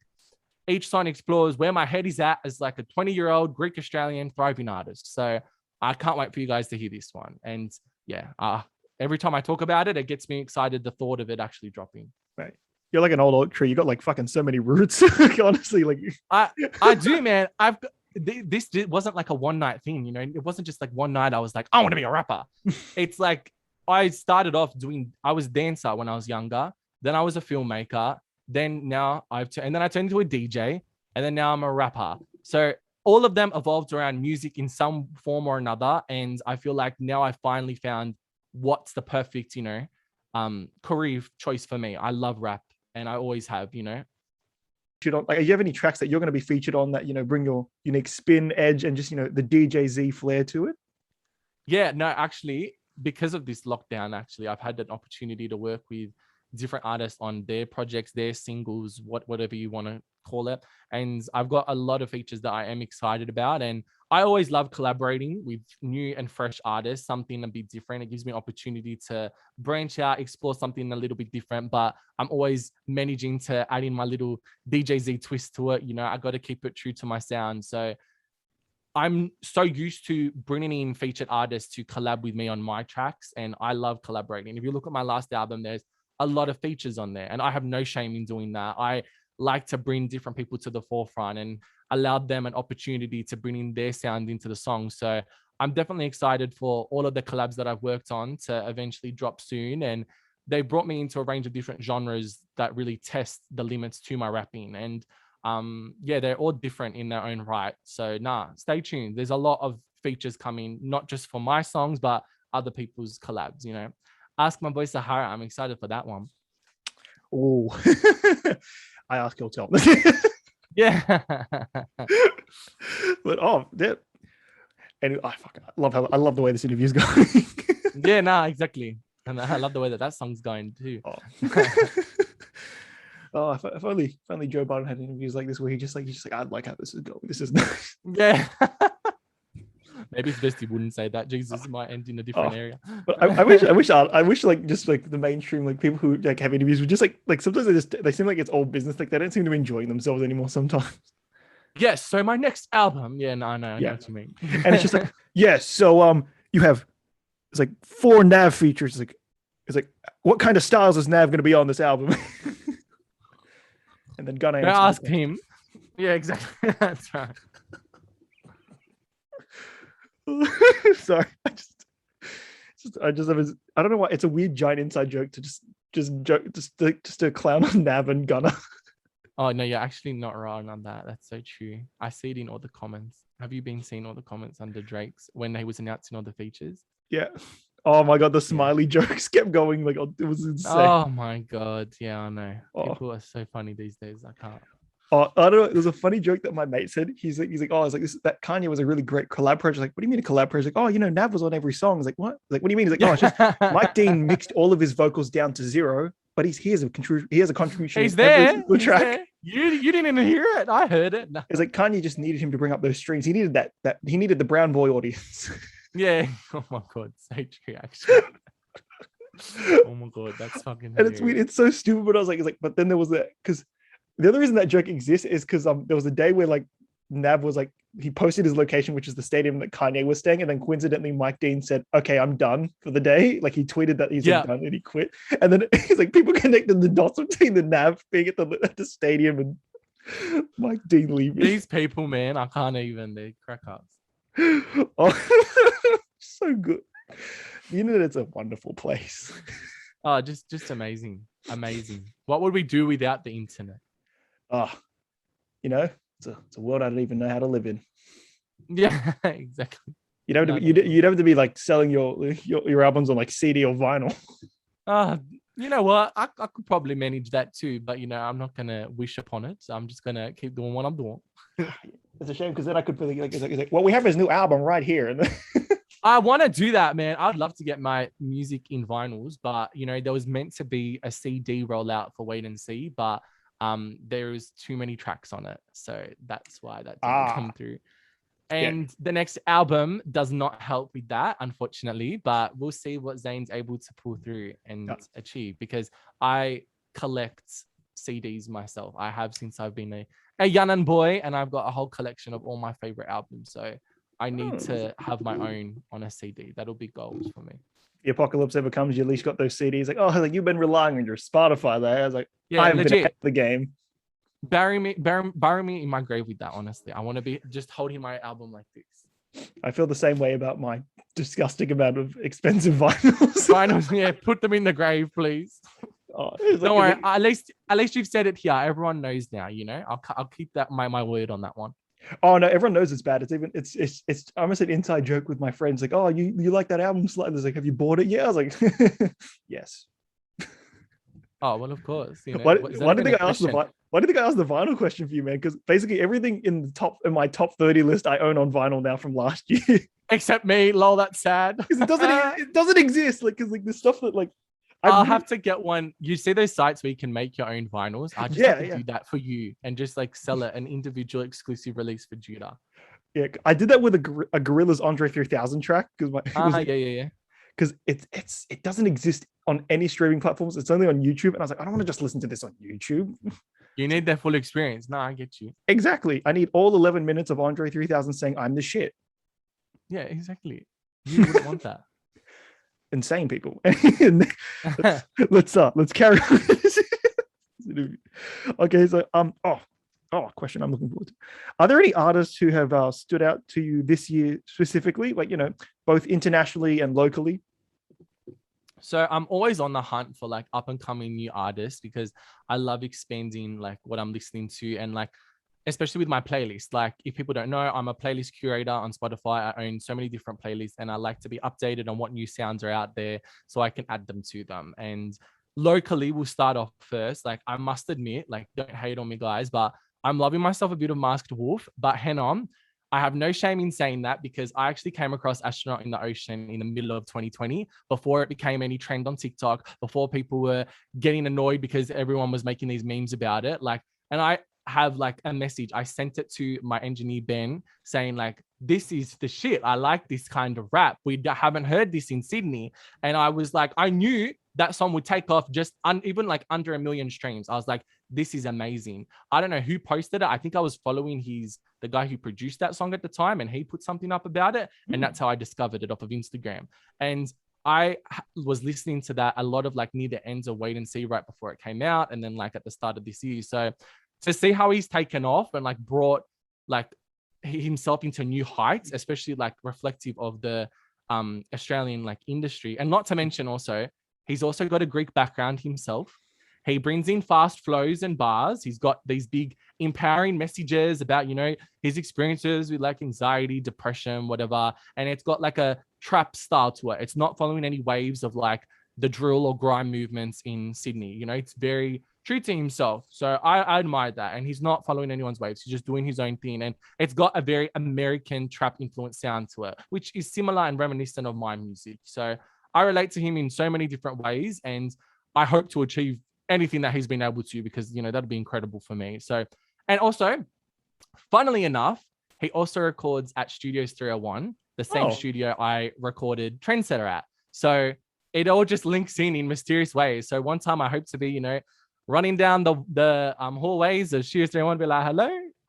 each song explores where my head is at as like a 20-year-old Greek Australian thriving artist. So I can't wait for you guys to hear this one. And yeah, every time I talk about it, it gets me excited. The thought of it actually dropping. Right. You're like an old oak tree. You got like fucking so many roots. Honestly, like I do, man. This wasn't like a one night thing, It wasn't just like one night I was like, I want to be a rapper. It's like I started off I was a dancer when I was younger. Then I was a filmmaker. Then now and then I turned into a DJ. And then now I'm a rapper. So all of them evolved around music in some form or another. And I feel like now I finally found what's the perfect, career choice for me. I love rap and I always have, Like, do you have any tracks that you're going to be featured on that, bring your unique spin, edge, and just, the DJ Z flair to it? Yeah, no, actually, because of this lockdown, I've had an opportunity to work with different artists on their projects, their singles, whatever you want to call it. And I've got a lot of features that I am excited about. And I always love collaborating with new and fresh artists, something a bit different. It gives me an opportunity to branch out, explore something a little bit different, but I'm always managing to add in my little DJ Z twist to it. I got to keep it true to my sound. So I'm so used to bringing in featured artists to collab with me on my tracks, and I love collaborating. If you look at my last album, there's a lot of features on there, and I have no shame in doing that. I like to bring different people to the forefront and allow them an opportunity to bring in their sound into the song. So I'm definitely excited for all of the collabs that I've worked on to eventually drop soon. And they brought me into a range of different genres that really test the limits to my rapping. And yeah, they're all different in their own right. So stay tuned. There's a lot of features coming, not just for my songs, but other people's collabs, Ask My Boy Sahara. I'm excited for that one. Oh, I ask your tell. Yeah. But yeah. And I love the way this interview is going. Yeah, exactly. And I love the way that song's going too. Oh, if only Joe Biden had interviews like this where he's just like, I like how this is going. This is nice. Yeah. Maybe it's best he wouldn't say that. Jesus might end in a different area. But I wish like just like the mainstream like people who like have interviews would just like sometimes they seem like it's all business. Like they don't seem to be enjoying themselves anymore sometimes. Yes. So my next album. Yeah, no, I know what you mean. And it's just like, yes. So you have it's like 4 Nav features. It's like what kind of styles is Nav going to be on this album? And then Gunna ask him. Yeah, exactly. That's right. Sorry, I don't know why it's a weird giant inside joke to just to clown on Nav and Gunna. Oh no, you're actually not wrong on that. That's so true. I see it in all the comments. Have you been seeing all the comments under Drake's when he was announcing all the features? Yeah. Oh my god, the smiley jokes kept going. Like it was insane. Oh my god, yeah, I know. People are so funny these days. I can't. Oh, I don't know. There's a funny joke that my mate said. He's like, oh, I was like, that Kanye was a really great collab project. Like, what do you mean a collab project? Like, oh, Nav was on every song. I was like, what? Like, what do you mean? He's like, oh, it's just Mike Dean mixed all of his vocals down to 0, but he has a contribution. He's there. He's track. There. You didn't even hear it. I heard it. No. It's like Kanye just needed him to bring up those strings. He needed that. He needed the brown boy audience. Yeah. Oh my god, so true. Actually. Oh my god, that's fucking. And it's weird. It's so stupid. But I was like, but then there was that because. The other reason that joke exists is because there was a day where like Nav was like he posted his location, which is the stadium that Kanye was staying, and then coincidentally Mike Dean said, "Okay, I'm done for the day." Like he tweeted that he's done and he quit. And then he's like, people connected the dots between the Nav being at the stadium and Mike Dean leaving. These people, man, I can't even. They crack ups. Oh, so good. The internet's a wonderful place. Oh, just amazing. Amazing. What would we do without the internet? Oh, it's a world I don't even know how to live in. Yeah, exactly. You'd have to be like selling your albums on like CD or vinyl. You know what? I could probably manage that too, but I'm not gonna wish upon it. So I'm just gonna keep doing what I'm doing. It's a shame because then I could be like, well, we have his new album right here. I want to do that, man. I'd love to get my music in vinyls, but there was meant to be a CD rollout for Wait and See, but there's too many tracks on it, so that's why that didn't come through. And the next album does not help with that, unfortunately, but we'll see what Zayn's able to pull through and achieve, because I collect CDs myself. I have since I've been a young boy, and I've got a whole collection of all my favorite albums. So I need to have my own on a CD. That'll be goals for me. If the apocalypse ever comes, you at least got those CDs. Like, you've been relying on your Spotify there. I was like, I've been ahead of the game. Bury me in my grave with that, honestly. I want to be just holding my album like this. I feel the same way about my disgusting amount of expensive vinyls. Vinyls, yeah, put them in the grave, please. Don't worry. At least you've said it here. Everyone knows now. I'll keep that my word on that one. Oh no, everyone knows it's bad. It's almost an inside joke with my friends. Like, oh, you like that album? It's like, have you bought it yet? I was like, yes. Oh well, of course. Why do you think I asked the vinyl question for you, man? Because basically everything in my top 30 list I own on vinyl now from last year. Except me, lol. That's sad. Because it doesn't exist. Like, because like the stuff that like. I'll have to get one. You see those sites where you can make your own vinyls? I just have to do that for you and just like sell it, an individual exclusive release for Judah. Yeah, I did that with a Gorillaz Andre 3000 track because because it doesn't exist on any streaming platforms. It's only on YouTube, and I was like, I don't want to just listen to this on YouTube. You need that full experience. No, I get you. Exactly. I need all 11 minutes of Andre 3000 saying I'm the shit. Yeah, exactly. You wouldn't want that. Insane people. let's carry on. Okay, so question I'm looking forward to. Are there any artists who have stood out to you this year specifically, like both internationally and locally? So I'm always on the hunt for like up and coming new artists, because I love expanding like what I'm listening to, and like especially with my playlist. Like, if people don't know, I'm a playlist curator on Spotify. I own so many different playlists, and I like to be updated on what new sounds are out there so I can add them to them. And locally, we'll start off first. Like, I must admit, like, don't hate on me, guys, but I'm loving myself a bit of Masked Wolf. But hang on, I have no shame in saying that, because I actually came across Astronaut in the Ocean in the middle of 2020, before it became any trend on TikTok, before people were getting annoyed because everyone was making these memes about it. Like, and I have like a message. I sent it to my engineer, Ben, saying like, this is the shit. I like this kind of rap. We haven't heard this in Sydney. And I was like, I knew that song would take off just even like under 1 million streams. I was like, this is amazing. I don't know who posted it. I think I was following the guy who produced that song at the time, and he put something up about it. And that's how I discovered it off of Instagram. And I was listening to that a lot of like near the ends of Wait and See right before it came out, and then like at the start of this year. So to see how he's taken off and like brought like himself into new heights, especially like reflective of the Australian like industry. And not to mention also, he's also got a Greek background himself. He brings in fast flows and bars. He's got these big empowering messages about, his experiences with like anxiety, depression, whatever. And it's got like a trap style to it. It's not following any waves of like the drill or grime movements in Sydney. It's very true to himself. So I admire that. And he's not following anyone's waves. He's just doing his own thing. And it's got a very American trap influence sound to it, which is similar and reminiscent of my music. So I relate to him in so many different ways. And I hope to achieve anything that he's been able to, because, that'd be incredible for me. So, and also, funnily enough, he also records at Studios 301, the same studio I recorded Trendsetter at. So it all just links in mysterious ways. So one time I hope to be, running down the hallways of Studios 301, be like,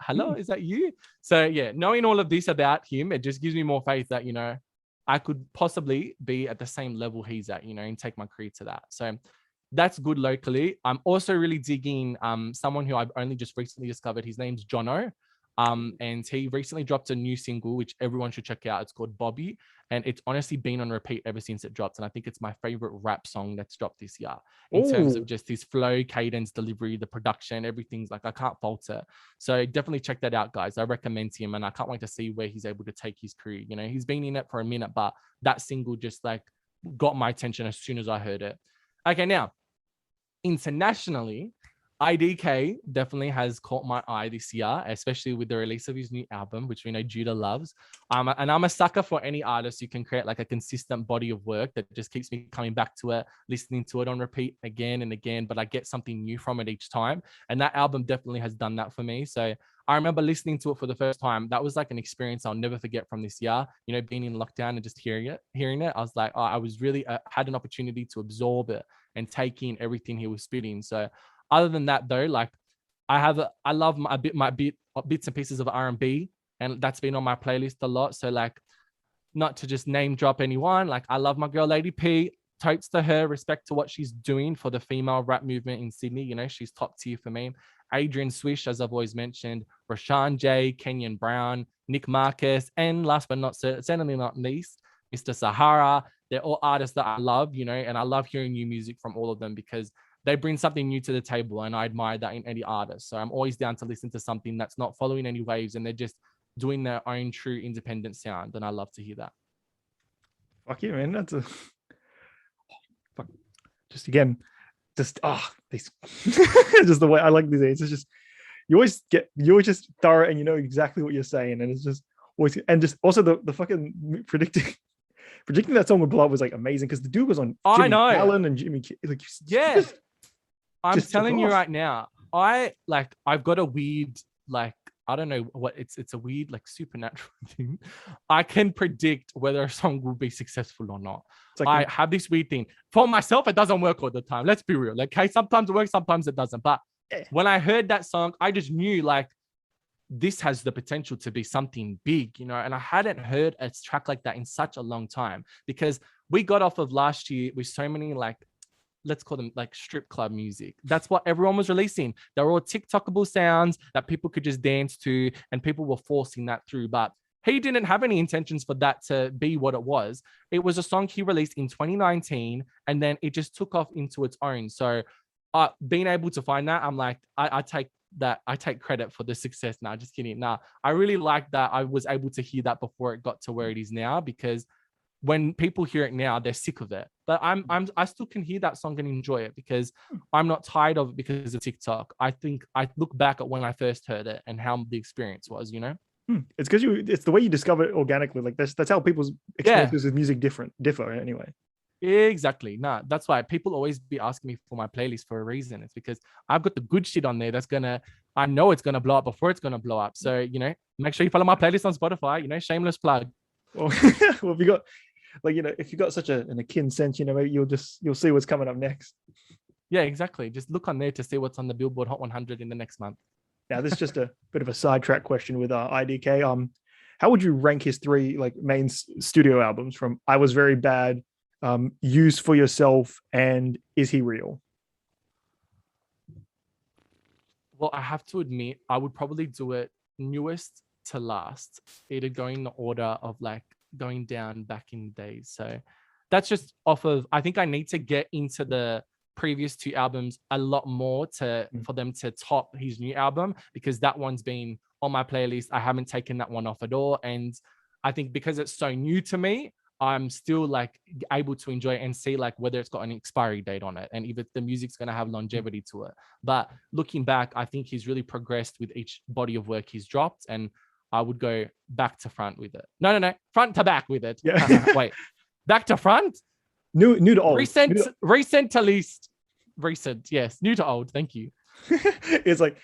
hello, is that you? So yeah, knowing all of this about him, it just gives me more faith that, I could possibly be at the same level he's at, and take my career to that. So that's good locally. I'm also really digging someone who I've only just recently discovered. His name's Jono. And he recently dropped a new single, which everyone should check out. It's called Bobby. And it's honestly been on repeat ever since it dropped. And I think it's my favorite rap song that's dropped this year in terms of just his flow, cadence, delivery, the production, everything's like, I can't fault it. So definitely check that out, guys. I recommend him, and I can't wait to see where he's able to take his career. You know, he's been in it for a minute, but that single just like got my attention as soon as I heard it. Okay, now internationally, IDK definitely has caught my eye this year, especially with the release of his new album, which we know Judah loves. And I'm a sucker for any artist who can create like a consistent body of work that just keeps me coming back to it, listening to it on repeat again and again, but I get something new from it each time. And that album definitely has done that for me. So I remember listening to it for the first time. That was like an experience I'll never forget from this year. You know, being in lockdown and just hearing it. I was like, oh, I was really had an opportunity to absorb it and take in everything he was spitting. So other than that, though, like I love bits and pieces of R&B, and that's been on my playlist a lot. So like, not to just name drop anyone, like I love my girl Lady P. Totes to her, respect to what she's doing for the female rap movement in Sydney. You know, she's top tier for me. Adrian Swish, as I've always mentioned, Rashawn J, Kenyon Brown, Nick Marcus, and last but certainly not least, Mr. Sahara. They're all artists that I love, you know, and I love hearing new music from all of them because they bring something new to the table, and I admire that in any artist. So I'm always down to listen to something that's not following any waves and they're just doing their own true independent sound, and I love to hear that. Fuck you, man. That's a fuck. Just again, just these just the way I like these. It's just you always just thorough and you know exactly what you're saying, and it's just always, and just also the fucking predicting that song with blow up was like amazing because the dude was on Jimmy Fallon and Jimmy like I'm telling you right now, I've got a weird, like, I don't know what it's a weird, like, supernatural thing. I can predict whether a song will be successful or not. Like I have this weird thing. For myself, it doesn't work all the time. Let's be real. Like, okay, sometimes it works, sometimes it doesn't. But when I heard that song, I just knew, like, this has the potential to be something big, you know, and I hadn't heard a track like that in such a long time because we got off of last year with so many, like, let's call them like strip club music. That's what everyone was releasing. They were all TikTokable sounds that people could just dance to, and people were forcing that through. But he didn't have any intentions for that to be what it was. It was a song he released in 2019, and then it just took off into its own. So being able to find that, I'm like, I take credit for the success. Nah, just kidding. Nah, I really like that I was able to hear that before it got to where it is now, because when people hear it now, they're sick of it. But I still can hear that song and enjoy it because I'm not tired of it because of TikTok. I think I look back at when I first heard it and how the experience was, you know? It's because it's the way you discover it organically. Like that's how people's experiences with music differ anyway. Exactly. Nah, that's why people always be asking me for my playlist for a reason. It's because I've got the good shit on there I know it's gonna blow up before it's gonna blow up. So, you know, make sure you follow my playlist on Spotify, you know, shameless plug. Well, if you got, like, you know, if you got such an akin sense, you know, maybe you'll see what's coming up next. Yeah, exactly. Just look on there to see what's on the Billboard Hot 100 in the next month. Now, this is just a bit of a sidetrack question with IDK. How would you rank his three like main studio albums from I Was Very Bad, Use For Yourself, and Is He Real? Well, I have to admit, I would probably do it newest to last, either going in the order of like going down back in the days. So that's just off of, I think I need to get into the previous two albums a lot more for them to top his new album, because that one's been on my playlist. I haven't taken that one off at all. And I think because it's so new to me, I'm still like able to enjoy it and see like whether it's got an expiry date on it and if the music's going to have longevity to it. But looking back, I think he's really progressed with each body of work he's dropped, and I would go back to front with it. No, front to back with it. Yeah. Wait, back to front? New to old. Recent to least. Recent, yes. New to old. Thank you. It's like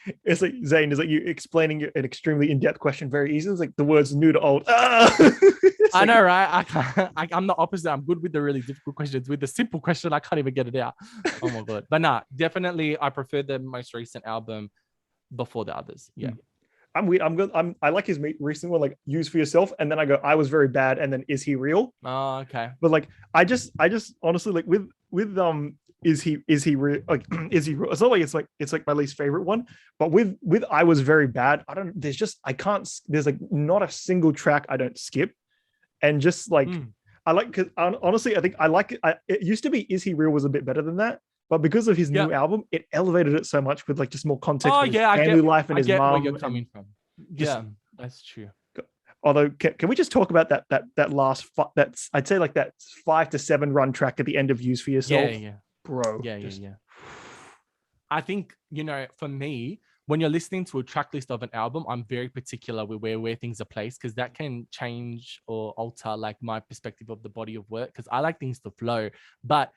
Zane, is like you explaining an extremely in-depth question very easily. It's like the words new to old. I know, right? I'm the opposite. I'm good with the really difficult questions. With the simple question, I can't even get it out. Oh my god! But nah, definitely, I prefer the most recent album before the others. Yeah. I'm weird. I like his recent one, like Use For Yourself, and then I go, I Was Very Bad, and then Is He Real? Oh, okay. But like, I just honestly like with is he real? Like is he real? It's not like it's like my least favorite one, but with I Was Very Bad, I don't. There's just I can't. There's like not a single track I don't skip, and just like I like because honestly I think I like it. It used to be Is He Real was a bit better than that, but because of his new album, it elevated it so much with like just more context. Oh his yeah, family life and his get mom. where you're coming from. Yeah, that's true. Although, can we just talk about that last that's I'd say like that 5 to 7 run track at the end of Use For Yourself? Yeah, bro. Yeah. I think for me, when you're listening to a track list of an album, I'm very particular with where things are placed because that can change or alter like my perspective of the body of work because I like things to flow. But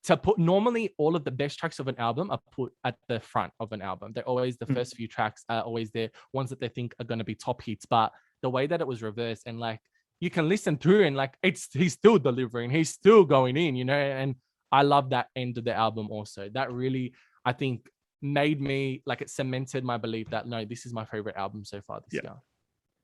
to put normally all of the best tracks of an album are put at the front of an album. They're always the first few tracks are always the ones that they think are going to be top hits. But the way that it was reversed and like you can listen through and like he's still delivering, he's still going in, and I love that end of the album also. That really, I think, made me like it cemented my belief that no, this is my favorite album so far this year.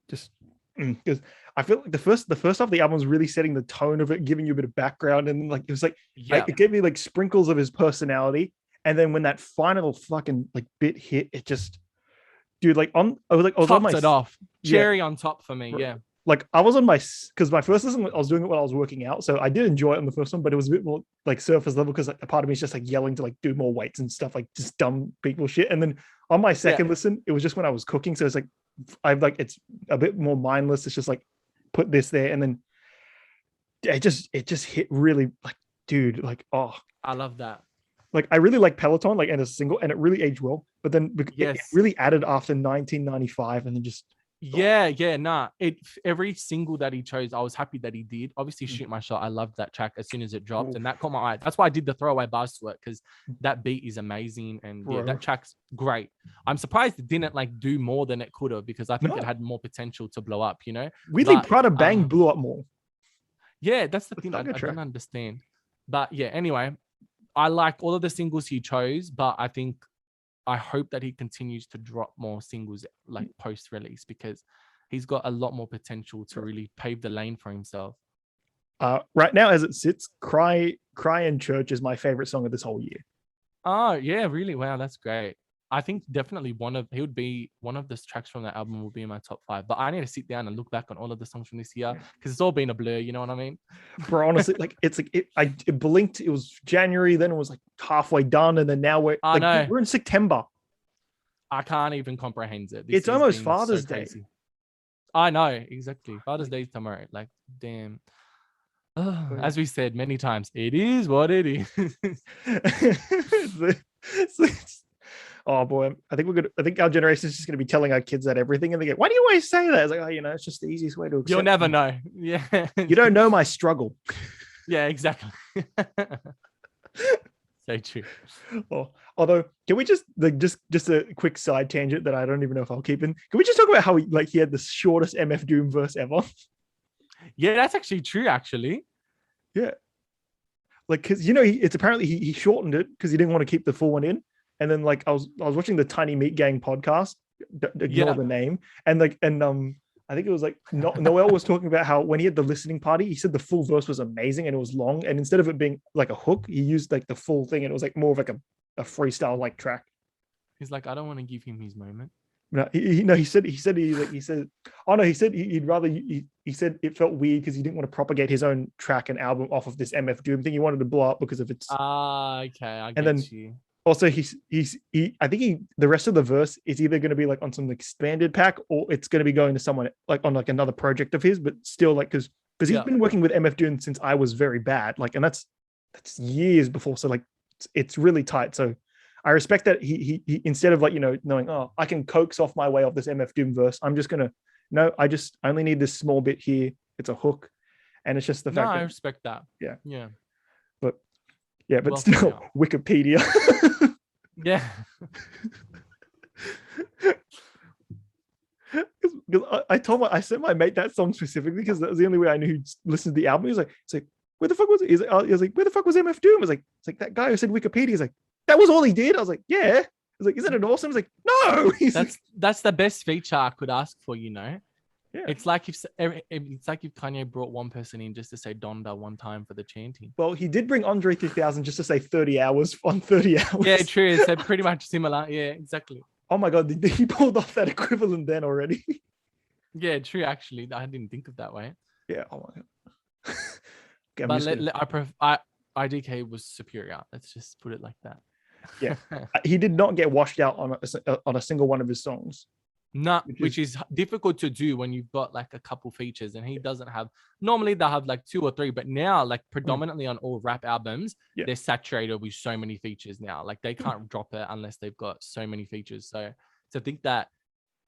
Just because I feel like the first half of the album was really setting the tone of it, giving you a bit of background, and like it was like it gave me like sprinkles of his personality, and then when that final fucking like bit hit, it just dude like I was on my it off cherry on top for me. Like I was on my because my first listen I was doing it when I was working out, so I did enjoy it on the first one, but it was a bit more like surface level because like, a part of me is just like yelling to like do more weights and stuff, like just dumb people shit. And then on my second listen, it was just when I was cooking, so it's like I've like it's a bit more mindless. It's just like put this there, and then it just hit really like dude like oh I love that. Like I really like Peloton like and a single, and it really aged well. But then it really added after 1995, and then just every single that he chose, I was happy that he did. Obviously, Shoot My Shot, I loved that track as soon as it dropped, and that caught my eye. That's why I did the throwaway bars to it because that beat is amazing, and that track's great. I'm surprised it didn't like do more than it could have because I think it had more potential to blow up. Weirdly, Prada Bang blew up more. Yeah, that's the thing I don't understand. But yeah, anyway, I like all of the singles he chose, but I hope that he continues to drop more singles like post-release because he's got a lot more potential to really pave the lane for himself. Right now, as it sits, Cry in Church is my favorite song of this whole year. Oh, yeah, really? Wow, that's great. I think definitely one of the tracks from that album will be in my top 5. But I need to sit down and look back on all of the songs from this year because it's all been a blur. You know what I mean? Bro, honestly, like it's like it blinked. It was January, then it was like halfway done, and then now we're in September. I can't even comprehend it. It's almost Father's Day. I know exactly. Father's Day tomorrow. Like, damn. As we said many times, it is what it is. Oh boy, I think our generation is just gonna be telling our kids that everything, and they go, "Why do you always say that?" It's like, it's just the easiest way to accept. You'll never know. Yeah, you don't know my struggle. Yeah, exactly. So true. Although, can we just a quick side tangent that I don't even know if I'll keep in? Can we just talk about how he had the shortest MF Doom verse ever? Yeah, that's actually true. Actually, yeah, like because it's apparently he shortened it because he didn't want to keep the full one in. And then like I was watching the Tiny Meat Gang podcast, ignore the name, and I think it was like Noel was talking about how when he had the listening party, he said the full verse was amazing and it was long, and instead of it being like a hook, he used like the full thing, and it was like more of like a freestyle like track. He's like, I don't want to give him his moment. No, he said he'd rather he said it felt weird because he didn't want to propagate his own track and album off of this MF Doom thing. He wanted to blow up because of its. Okay, I get you. Also, I think the rest of the verse is either going to be like on some expanded pack or it's going to be going to someone like on like another project of his, but still like because he's been working with MF Doom since I Was Very Bad, like, and that's years before. So like it's really tight. So I respect that he instead of like knowing I can coax off my way off this MF Doom verse, I'm just gonna I only need this small bit here. It's a hook, and it's just the fact. I respect that. Yeah. But still, Wikipedia. Yeah. I sent my mate that song specifically because that was the only way I knew who'd listened to the album. He was like, where the fuck was it? He was like, where the fuck was MF Doom? I was like, it's like that guy who said Wikipedia. He's like, that was all he did. I was like, yeah. I was like, isn't it awesome? I was like, no. That's the best feature I could ask for, Yeah. It's like if Kanye brought one person in just to say Donda one time for the chanting. Well, he did bring Andre 3000 just to say 30 hours on 30 hours. Yeah, true. So pretty much similar. Yeah, exactly. Oh my God, he pulled off that equivalent then already. Yeah, true. Actually, I didn't think of that way. Yeah. Oh my God. Okay, But IDK was superior. Let's just put it like that. Yeah. He did not get washed out on a single one of his songs. No, which is difficult to do when you've got like a couple features, and he doesn't have. Normally they'll have like 2 or 3, but now like predominantly on all rap albums, they're saturated with so many features now. Like they can't drop it unless they've got so many features. So to think that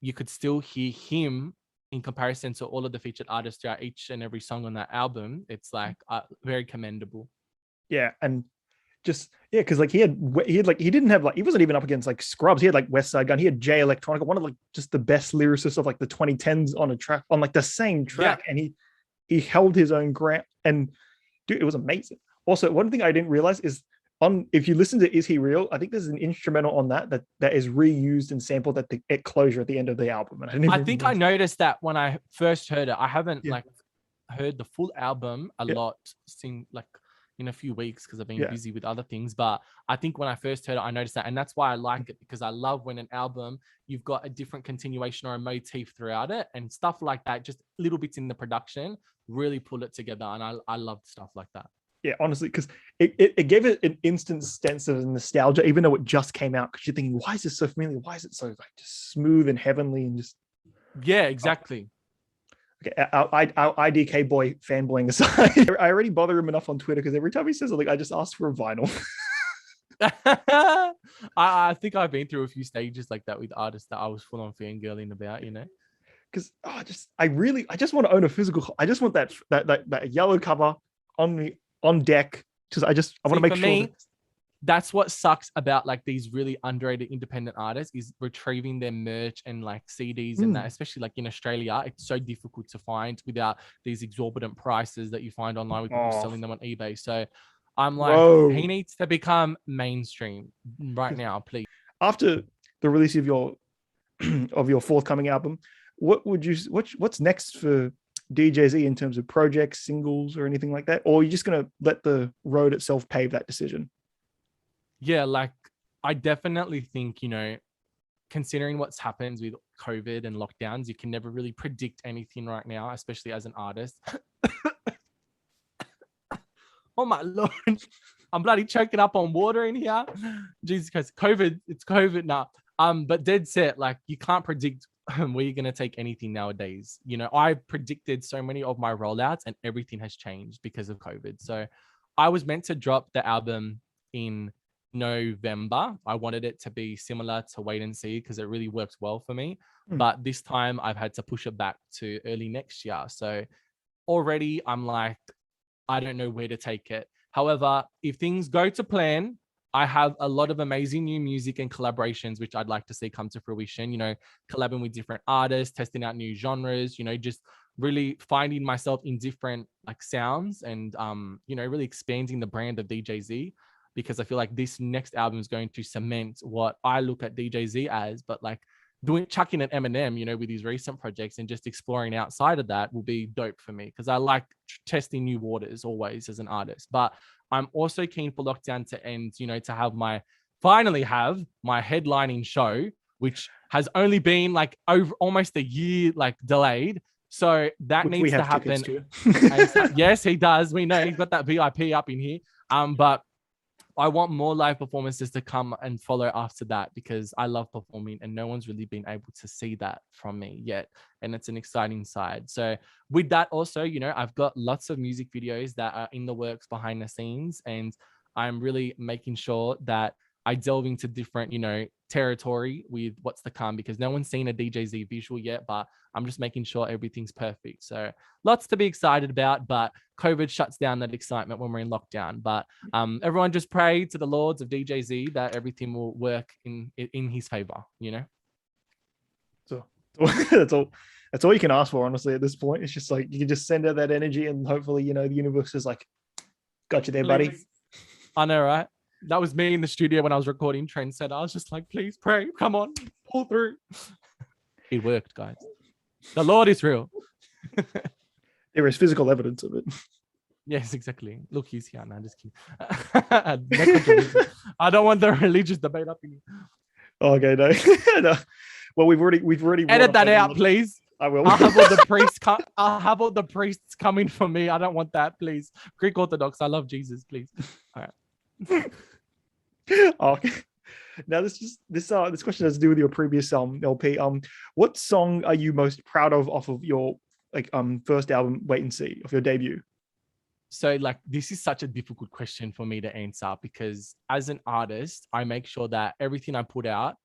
you could still hear him in comparison to all of the featured artists throughout each and every song on that album, it's like very commendable. Yeah, and just because like he didn't have like, he wasn't even up against like Scrubs. He had like West Side Gun. He had Jay Electronica, one of like just the best lyricists of like the 2010s on a track, on like the same track, and he held his own ground. And dude, it was amazing. Also, one thing I didn't realize is if you listen to Is He Real, I think there's an instrumental on that is reused and sampled at closure at the end of the album. And I think I noticed that when I first heard it. I haven't like heard the full album a lot since like in a few weeks because I've been busy with other things. But I think when I first heard it, I noticed that. And that's why I like it, because I love when an album, you've got a different continuation or a motif throughout it and stuff like that. Just little bits in the production really pull it together. And I love stuff like that. Yeah, honestly, because it gave it an instant sense of nostalgia, even though it just came out, because you're thinking, why is this so familiar? Why is it so like just smooth and heavenly and just... Yeah, exactly. Okay, our IDK boy fanboying aside, I already bother him enough on Twitter because every time he says it, like, I just ask for a vinyl. I think I've been through a few stages like that with artists that I was full on fangirling about, you know? Because I just want to own a physical. I just want that yellow cover on deck. I want to make sure. Me, that's what sucks about like these really underrated independent artists, is retrieving their merch and like CDs and that, especially like in Australia, it's so difficult to find without these exorbitant prices that you find online with people selling them on eBay. So I'm like, he needs to become mainstream right now, please. After the release of your forthcoming album, what's next for DJZ in terms of projects, singles, or anything like that? Or are you just going to let the road itself pave that decision? Yeah, like I definitely think, you know, considering what's happened with COVID and lockdowns, you can never really predict anything right now, especially as an artist. Oh my Lord, I'm bloody choking up on water in here. Jesus Christ, it's COVID now. But dead set, like you can't predict where you're gonna take anything nowadays. You know, I predicted so many of my rollouts and everything has changed because of COVID. So I was meant to drop the album in November. I wanted it to be similar to Wait and See because it really works well for me. But this time I've had to push it back to early next year. So already I'm like, I don't know where to take it. However, if things go to plan, I have a lot of amazing new music and collaborations, which I'd like to see come to fruition, you know, collabing with different artists, testing out new genres, you know, just really finding myself in different like sounds and, you know, really expanding the brand of DJZ, because I feel like this next album is going to cement what I look at DJZ as, but like chucking an Eminem, you know, with these recent projects and just exploring outside of that will be dope for me, because I like testing new waters always as an artist. But I'm also keen for lockdown to end, you know, to finally have my headlining show, which has only been like over almost a year, like delayed. So that needs to happen. Yes, he does. We know he's got that VIP up in here. But I want more live performances to come and follow after that, because I love performing and no one's really been able to see that from me yet. And it's an exciting side. So with that also, you know, I've got lots of music videos that are in the works behind the scenes, and I'm really making sure that I delve into different, you know, territory with what's to come, because no one's seen a DJZ visual yet, but I'm just making sure everything's perfect. So lots to be excited about, but COVID shuts down that excitement when we're in lockdown. But everyone just pray to the Lords of DJZ that everything will work in his favor, you know? So that's all you can ask for, honestly, at this point. It's just like, you can just send out that energy and hopefully, you know, the universe is like, got you there, buddy. I know, right? That was me in the studio when I was recording Trendsetter. I was just like, please pray, come on, pull through. It worked, guys. The Lord is real. There is physical evidence of it. Yes, exactly. Look, he's here. No, just kidding. No controversy. I don't want the religious debate up in here. Okay, no. No. Well, we've already Edit that out, please. I will. I'll have all the priests I'll have all the priests coming for me. I don't want that, please. Greek Orthodox, I love Jesus, please. All right. Okay. Now this question has to do with your previous LP. What song are you most proud of off of your first album, Wait and See, of your debut? So like this is such a difficult question for me to answer because as an artist, I make sure that everything I put out,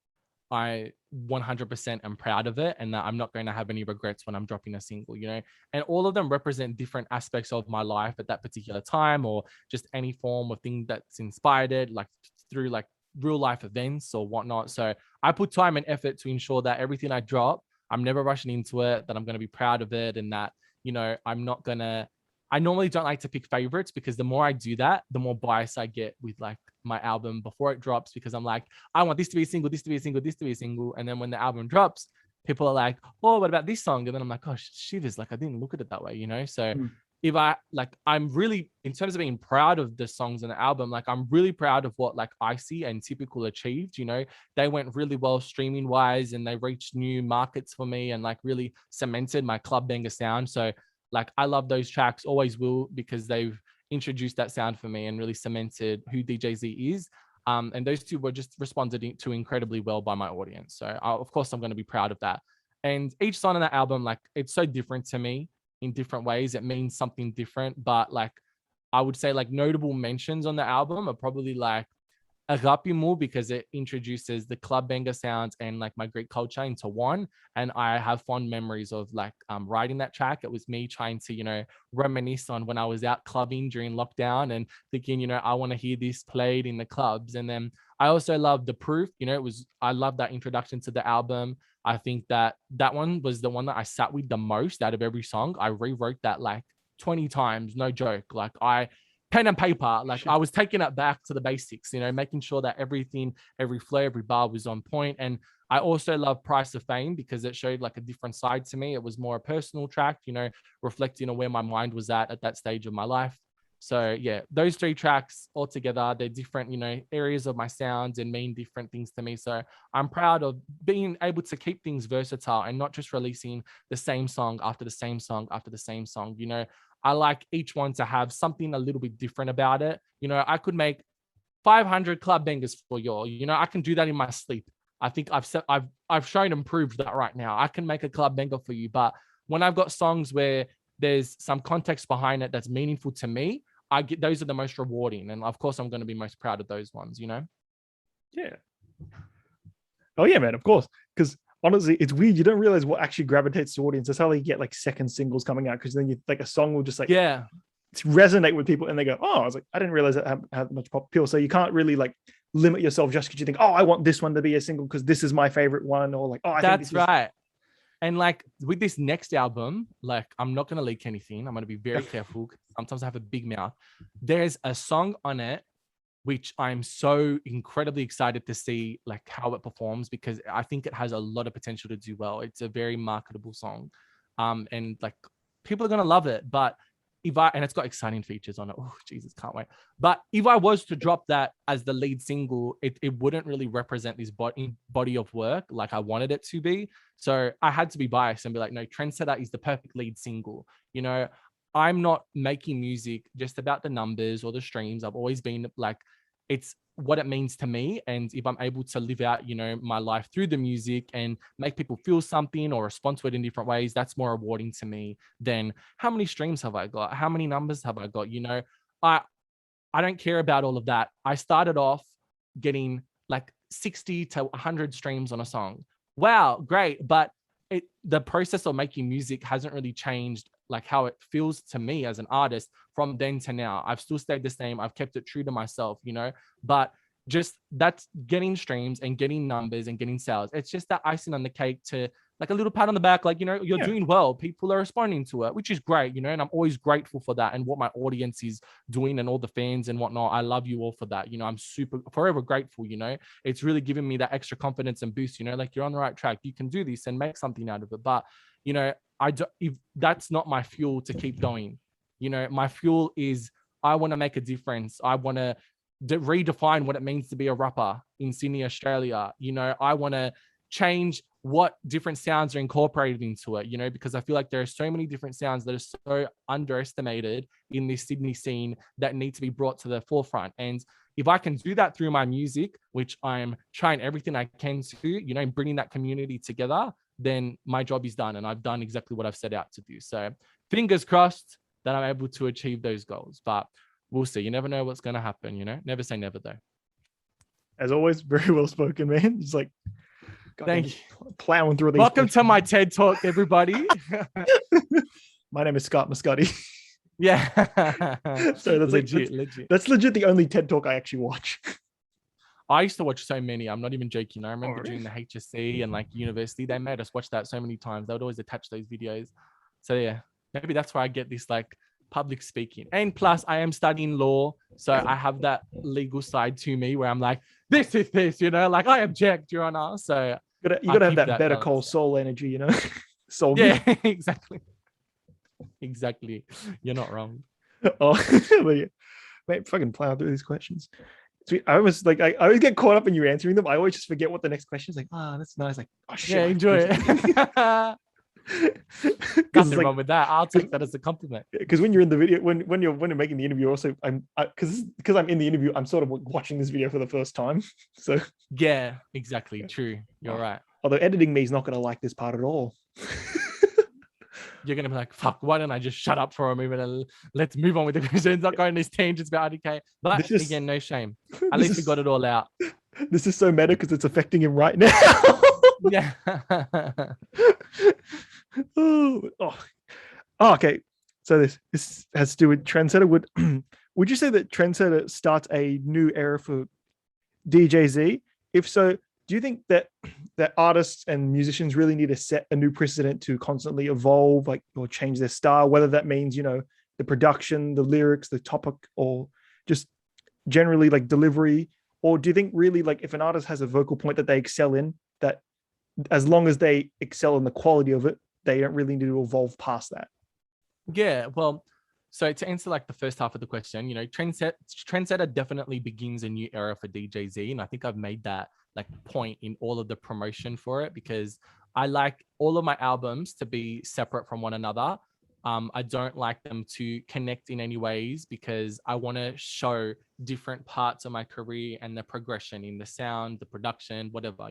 I 100% am proud of it and that I'm not going to have any regrets when I'm dropping a single, you know, and all of them represent different aspects of my life at that particular time or just any form of thing that's inspired it, like through like real life events or whatnot. So I put time and effort to ensure that everything I drop, I'm never rushing into it, that I'm going to be proud of it and that, you know, I normally don't like to pick favorites because the more I do that, the more bias I get with like my album before it drops because I'm like, I want this to be a single, this to be a single, this to be a single. And then when the album drops, people are like, oh, what about this song? And then I'm like, oh, shivers, like I didn't look at it that way, you know? So if I'm really, in terms of being proud of the songs on the album, like I'm really proud of what like Icy and Typical achieved, you know, they went really well streaming wise and they reached new markets for me and like really cemented my club banger sound. So like I love those tracks, always will, because they've introduced that sound for me and really cemented who DJZ is. And those two were just responded to incredibly well by my audience. So of course I'm going to be proud of that. And each song on that album, like it's so different to me in different ways. It means something different, but like I would say like notable mentions on the album are probably like Agapimu because it introduces the club banger sounds and like my Greek culture into one. And I have fond memories of like writing that track. It was me trying to, you know, reminisce on when I was out clubbing during lockdown and thinking, you know, I want to hear this played in the clubs. And then I also love The Proof, you know, I love that introduction to the album. I think that one was the one that I sat with the most out of every song. I rewrote that like 20 times, no joke. Like pen and paper, like I was taking it back to the basics, you know, making sure that everything, every flow, every bar was on point. And I also love Price of Fame because it showed like a different side to me. It was more a personal track, you know, reflecting on where my mind was at that stage of my life. So yeah, those three tracks all together, they're different, you know, areas of my sounds and mean different things to me. So I'm proud of being able to keep things versatile and not just releasing the same song after the same song after the same song, you know. I like each one to have something a little bit different about it. You know, I could make 500 club bangers for you. You know, I can do that in my sleep. I think I've shown and proved that right now. I can make a club banger for you. But when I've got songs where there's some context behind it that's meaningful to me, those are the most rewarding. And of course, I'm going to be most proud of those ones, you know? Yeah. Oh yeah, man, of course. Because honestly, it's weird. You don't realize what actually gravitates to audience. That's how they get like second singles coming out. Because then you like a song will just like resonate with people, and they go, "Oh, I was like, I didn't realize that had much pop appeal." So you can't really like limit yourself just because you think, "Oh, I want this one to be a single because this is my favorite one," or like, "Oh, I think that's right." And like with this next album, like I'm not gonna leak anything. I'm gonna be very careful. Sometimes I have a big mouth. There's a song on it which I'm so incredibly excited to see like how it performs because I think it has a lot of potential to do well. It's a very marketable song. And like people are gonna love it. But and it's got exciting features on it. Oh, Jesus, can't wait. But if I was to drop that as the lead single, it wouldn't really represent this body of work like I wanted it to be. So I had to be biased and be like, no, Trendsetter is the perfect lead single. You know, I'm not making music just about the numbers or the streams. I've always been like, it's what it means to me. And if I'm able to live out, you know, my life through the music and make people feel something or respond to it in different ways, that's more rewarding to me than how many streams have I got? How many numbers have I got? You know, I don't care about all of that. I started off getting like 60 to 100 streams on a song. Wow, great. But the process of making music hasn't really changed like how it feels to me as an artist from then to now. I've still stayed the same. I've kept it true to myself, you know, but just that's getting streams and getting numbers and getting sales. It's just that icing on the cake to like a little pat on the back, like, you're Yeah. doing well. People are responding to it, which is great, and I'm always grateful for that and what my audience is doing and all the fans and whatnot. I love you all for that. I'm super forever grateful. It's really giving me that extra confidence and boost, like, you're on the right track. You can do this and make something out of it. But, if that's not my fuel to keep going, my fuel is I want to make a difference. I want to redefine what it means to be a rapper in Sydney, Australia. I want to change what different sounds are incorporated into it, because I feel like there are so many different sounds that are so underestimated in this Sydney scene that need to be brought to the forefront. And if I can do that through my music, which I'm trying everything I can to, bringing that community together, then my job is done and I've done exactly what I've set out to do. So fingers crossed that I'm able to achieve those goals, but we'll see. You never know what's going to happen, Never say never though. As always, very well spoken, man. It's like, thank you. Plowing through these. Welcome to my TED Talk, everybody. My name is Scott Muscati. Yeah. So that's legit. That's legit the only TED Talk I actually watch. I used to watch so many. I'm not even joking. I remember during the HSC and like university, they made us watch that so many times. They would always attach those videos. So yeah, maybe that's where I get this like public speaking. And plus I am studying law. So I have that legal side to me where I'm like, this is this, like I object, Your Honor. So you gotta have that Better Call Saul energy, Soul. Yeah, exactly. Exactly. You're not wrong. Oh, but yeah. Mate, fucking plow through these questions. So I always get caught up in you answering them. I always just forget what the next question is. Like, that's nice. Like, oh shit. Yeah, enjoy it. Nothing wrong with that. I'll take that as a compliment. Because when you're in the video, when you're making the interview, also because I'm in the interview, I'm sort of watching this video for the first time. So yeah, exactly. True. You're right. Although editing me is not going to like this part at all. You're going to be like, fuck, why don't I just shut up for a moment and let's move on with the questions, not going these tangents about IDK. But again, no shame. At least we got it all out. This is so meta because it's affecting him right now. Yeah. Okay. So this has to do with Trendsetter. Would you say that Trendsetter starts a new era for DJZ? If so, do you think that artists and musicians really need to set a new precedent to constantly evolve, or change their style, whether that means, the production, the lyrics, the topic, or just generally like delivery? Or do you think really if an artist has a vocal point that they excel in, that as long as they excel in the quality of it, they don't really need to evolve past that? Yeah, well, so to answer the first half of the question, Trendsetter definitely begins a new era for DJZ. And I think I've made that point in all of the promotion for it, because I like all of my albums to be separate from one another. I don't like them to connect in any ways, because I want to show different parts of my career and the progression in the sound, the production, whatever,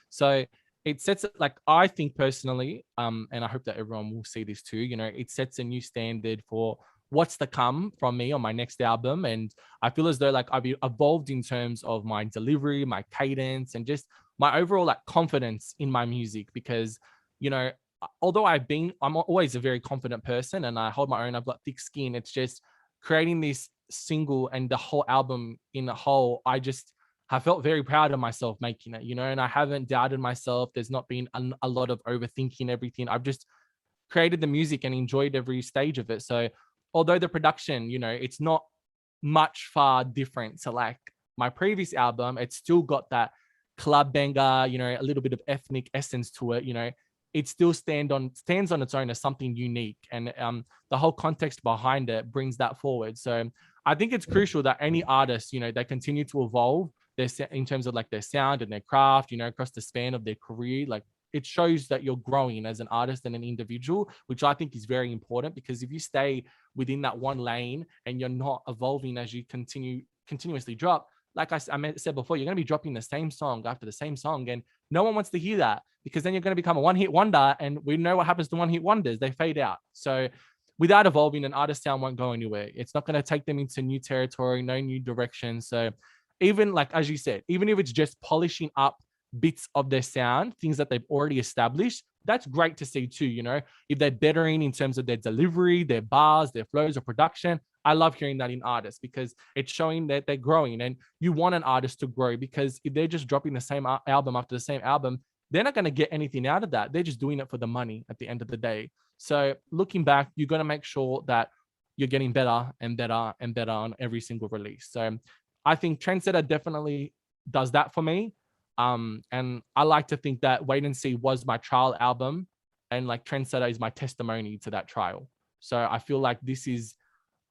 So it sets, I think personally, and I hope that everyone will see this too, it sets a new standard for what's to come from me on my next album. And I feel as though I've evolved in terms of my delivery, my cadence, and just my overall confidence in my music, because, although I'm always a very confident person and I hold my own, I've got thick skin. It's just creating this single and the whole album in a whole, I felt very proud of myself making it, and I haven't doubted myself. There's not been a lot of overthinking everything. I've just created the music and enjoyed every stage of it. So although the production, it's not much far different to my previous album, it's still got that club banger, a little bit of ethnic essence to it, it still stands on its own as something unique. And the whole context behind it brings that forward. So I think it's crucial that any artist, they continue to evolve in terms of their sound and their craft, across the span of their career. It shows that you're growing as an artist and an individual, which I think is very important, because if you stay within that one lane and you're not evolving as you continuously drop, like I said before, you're going to be dropping the same song after the same song, and no one wants to hear that, because then you're going to become a one-hit wonder, and we know what happens to one-hit wonders. They fade out. So without evolving, an artist sound won't go anywhere. It's not going to take them into new territory, no new direction. So even as you said, even if it's just polishing up bits of their sound, things that they've already established, that's great to see too. If they're bettering in terms of their delivery, their bars, their flows, or production, I love hearing that in artists, because it's showing that they're growing. And you want an artist to grow, because if they're just dropping the same album after the same album, they're not going to get anything out of that. They're just doing it for the money at the end of the day. So looking back, you're going to make sure that you're getting better and better and better on every single release. So I think Trendsetter definitely does that for me. And I like to think that Wait and See was my trial album, and like Trendsetter is my testimony to that trial. So I feel like this is,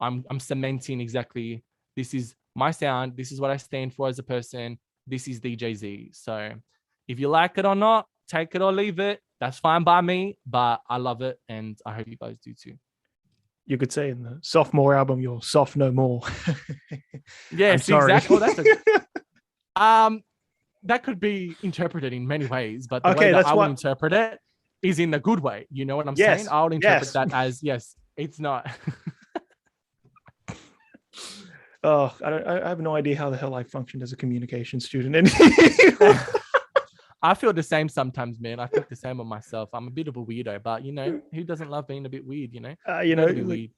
I'm cementing exactly, this is my sound. This is what I stand for as a person. This is DJZ. So if you like it or not, take it or leave it. That's fine by me, but I love it. And I hope you guys do too. You could say in the sophomore album, you're soft no more. Yes, exactly. Well, that's that could be interpreted in many ways, but the way that I would interpret it is in the good way. You know what I'm saying? I would interpret that as, yes, it's not. Oh, I have no idea how the hell I functioned as a communication student. I feel the same sometimes, man. I think the same of myself. I'm a bit of a weirdo, but you know, who doesn't love being a bit weird? You know, like,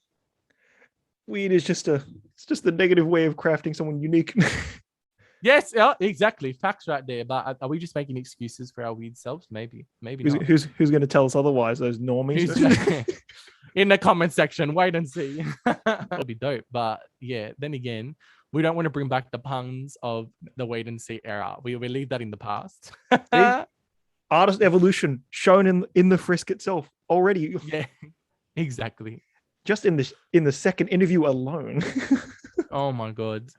weird is just the negative way of crafting someone unique. Yes, exactly. Facts right there. But are we just making excuses for our weird selves? Maybe not. Who's going to tell us otherwise? Those normies. In the comment section, wait and see. That'll be dope. But yeah, then again, we don't want to bring back the puns of the Wait and See era. We leave that in the past. Artist evolution shown in the frisk itself already. Yeah, exactly. Just in the second interview alone. Oh my god,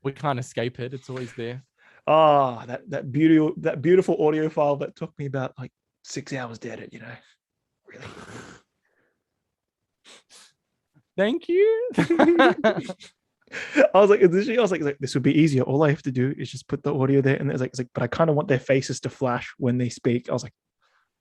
we can't escape it. It's always there. Ah, that beautiful audio file that took me about like 6 hours to edit. You know, really. Thank you. I was like, this would be easier. All I have to do is just put the audio there, and it's like, but I kind of want their faces to flash when they speak. I was like,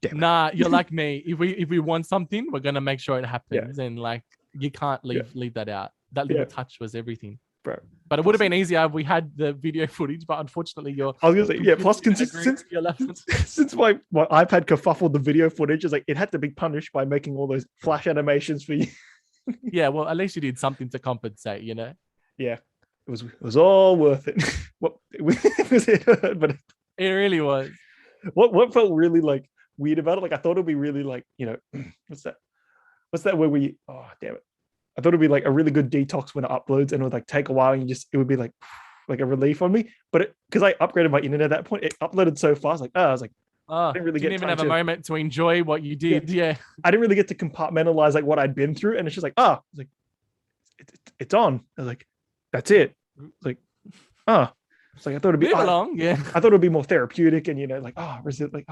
damn it. Nah, you're like me. If we want something, we're gonna make sure it happens, and like you can't leave that out. That little touch was everything, bro. But it would have been easier if we had the video footage. But unfortunately, I was gonna say, yeah. Plus, since my iPad kerfuffled the video footage, is like it had to be punished by making all those flash animations for you. Yeah, well, at least you did something to compensate, you know. Yeah, it was all worth it. But it really was. What felt really like weird about it? Like I thought it'd be really like, you know, what's that where we? Oh damn it! I thought it'd be like a really good detox when it uploads, and it would like take a while, and it would be like a relief on me. But because I upgraded my internet at that point, it uploaded so fast. Like I was like. I didn't even have a moment to enjoy what you did. Yeah. I didn't really get to compartmentalize like what I'd been through. And it's just like, it's on. I was like, that's it. It's like, it's like I thought it'd be long. Yeah. I thought it would be more therapeutic and it's like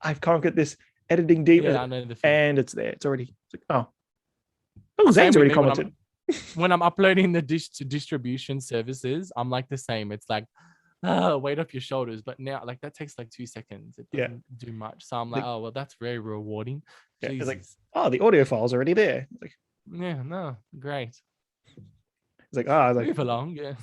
I've conquered this editing demon. Yeah, I know and it's there. It's already Zane's already commented. When I'm uploading the distribution services, I'm like the same. It's like weight off your shoulders, but now like that takes like 2 seconds. It doesn't do much, so I'm like, oh well, that's very rewarding. It's like, the audio file's already there. It's like, yeah, no, great. It's like, move along. Yeah,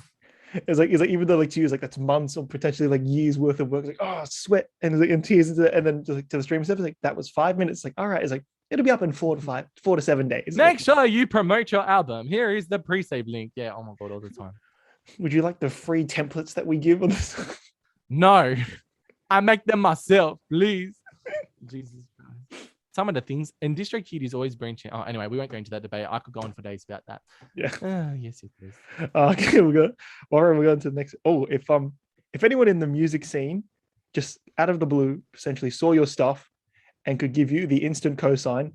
it's like even though like to you, like that's months or potentially like years worth of work. It's like, sweat and tears into it, and then to the stream stuff, it's like that was 5 minutes. It's like, all right, it's like it'll be up in 4 to 7 days. Make sure you promote your album. Here is the pre-save link. Yeah, oh my god, all the time. Would you like the free templates that we give on this? No, I make them myself, please. Jesus Christ. Some of the things, and DistroKid is always branching. Oh, anyway, we won't go into that debate. I could go on for days about that. Yeah. Yes, it is. Okay, we're going to the next. Oh, if anyone in the music scene, just out of the blue, essentially saw your stuff and could give you the instant cosign,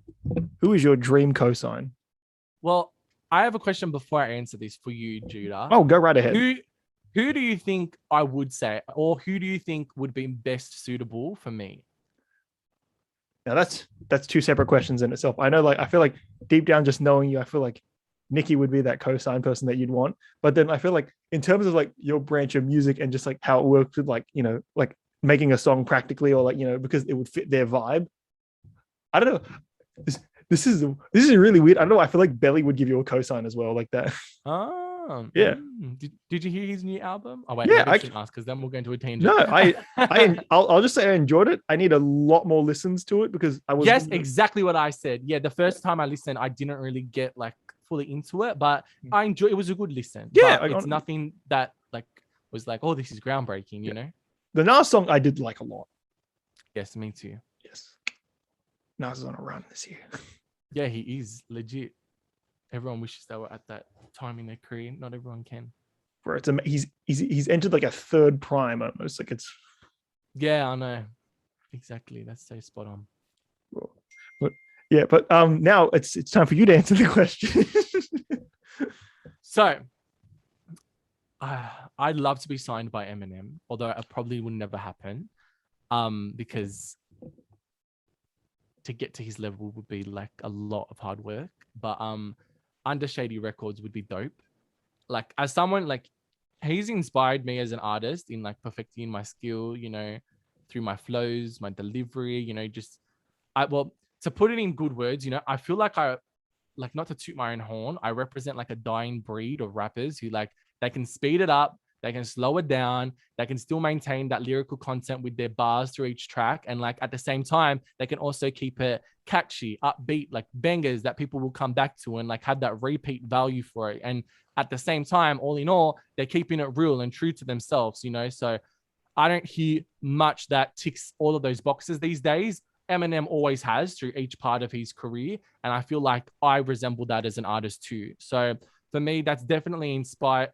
who is your dream cosign? Well, I have a question before I answer this for you, Judah. Oh, go right ahead. Who do you think I would say, or who do you think would be best suitable for me? Now that's 2 separate questions in itself. I know, like I feel like deep down, just knowing you, I feel like Nikki would be that cosign person that you'd want. But then I feel like in terms of like your branch of music and just like how it works with like, you know, like making a song practically, or like, you know, because it would fit their vibe. I don't know. This is really weird. I don't know. I feel like Belly would give you a cosign as well, like that. Oh, yeah. Did you hear his new album? Oh wait, yeah, I should ask because then we'll go into a tangent. No, I'll just say I enjoyed it. I need a lot more listens to it because I was. Yes, exactly what I said. Yeah, the first time I listened, I didn't really get like fully into it, but I enjoyed. It was a good listen. Yeah, it's nothing that like was like, oh, this is groundbreaking. You know, the Nas song I did like a lot. Yes, me too. Yes. Nas is on a run this year. Yeah, he is legit. Everyone wishes they were at that time in their career. Not everyone can. Bro, he's entered like a third prime almost. Like it's Yeah, I know. Exactly. That's so spot on. but yeah, but now it's time for you to answer the question. So I'd love to be signed by Eminem, although it probably would never happen. Because to get to his level would be like a lot of hard work. But Under Shady Records would be dope. Like as someone like he's inspired me as an artist in like perfecting my skill, you know, through my flows, my delivery, you know, to put it in good words, you know, I feel like like not to toot my own horn, I represent like a dying breed of rappers who like they can speed it up, they can slow it down, they can still maintain that lyrical content with their bars through each track, and like at the same time they can also keep it catchy, upbeat, like bangers that people will come back to and like have that repeat value for it. And at the same time, all in all, they're keeping it real and true to themselves, you know. So I don't hear much that ticks all of those boxes these days. Eminem always has through each part of his career. And I feel like I resemble that as an artist too. So for me, that's definitely inspired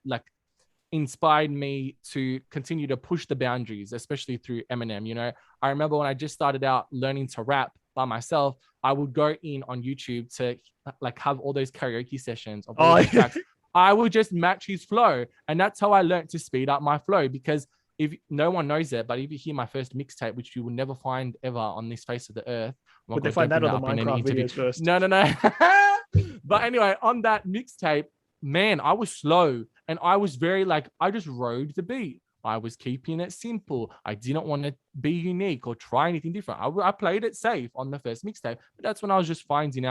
me to continue to push the boundaries, especially through Eminem. You know, I remember when I just started out learning to rap by myself, I would go in on YouTube to like have all those karaoke sessions of all the tracks. I would just match his flow. And that's how I learned to speed up my flow, because if no one knows it, but if you hear my first mixtape, which you will never find ever on this face of the earth, would they find that on the Minecraft videos first? No. But anyway, on that mixtape, man, I was slow and I was very like, I just rode the beat. I was keeping it simple. I didn't want to be unique or try anything different. I played it safe on the first mixtape, but that's when I was just finding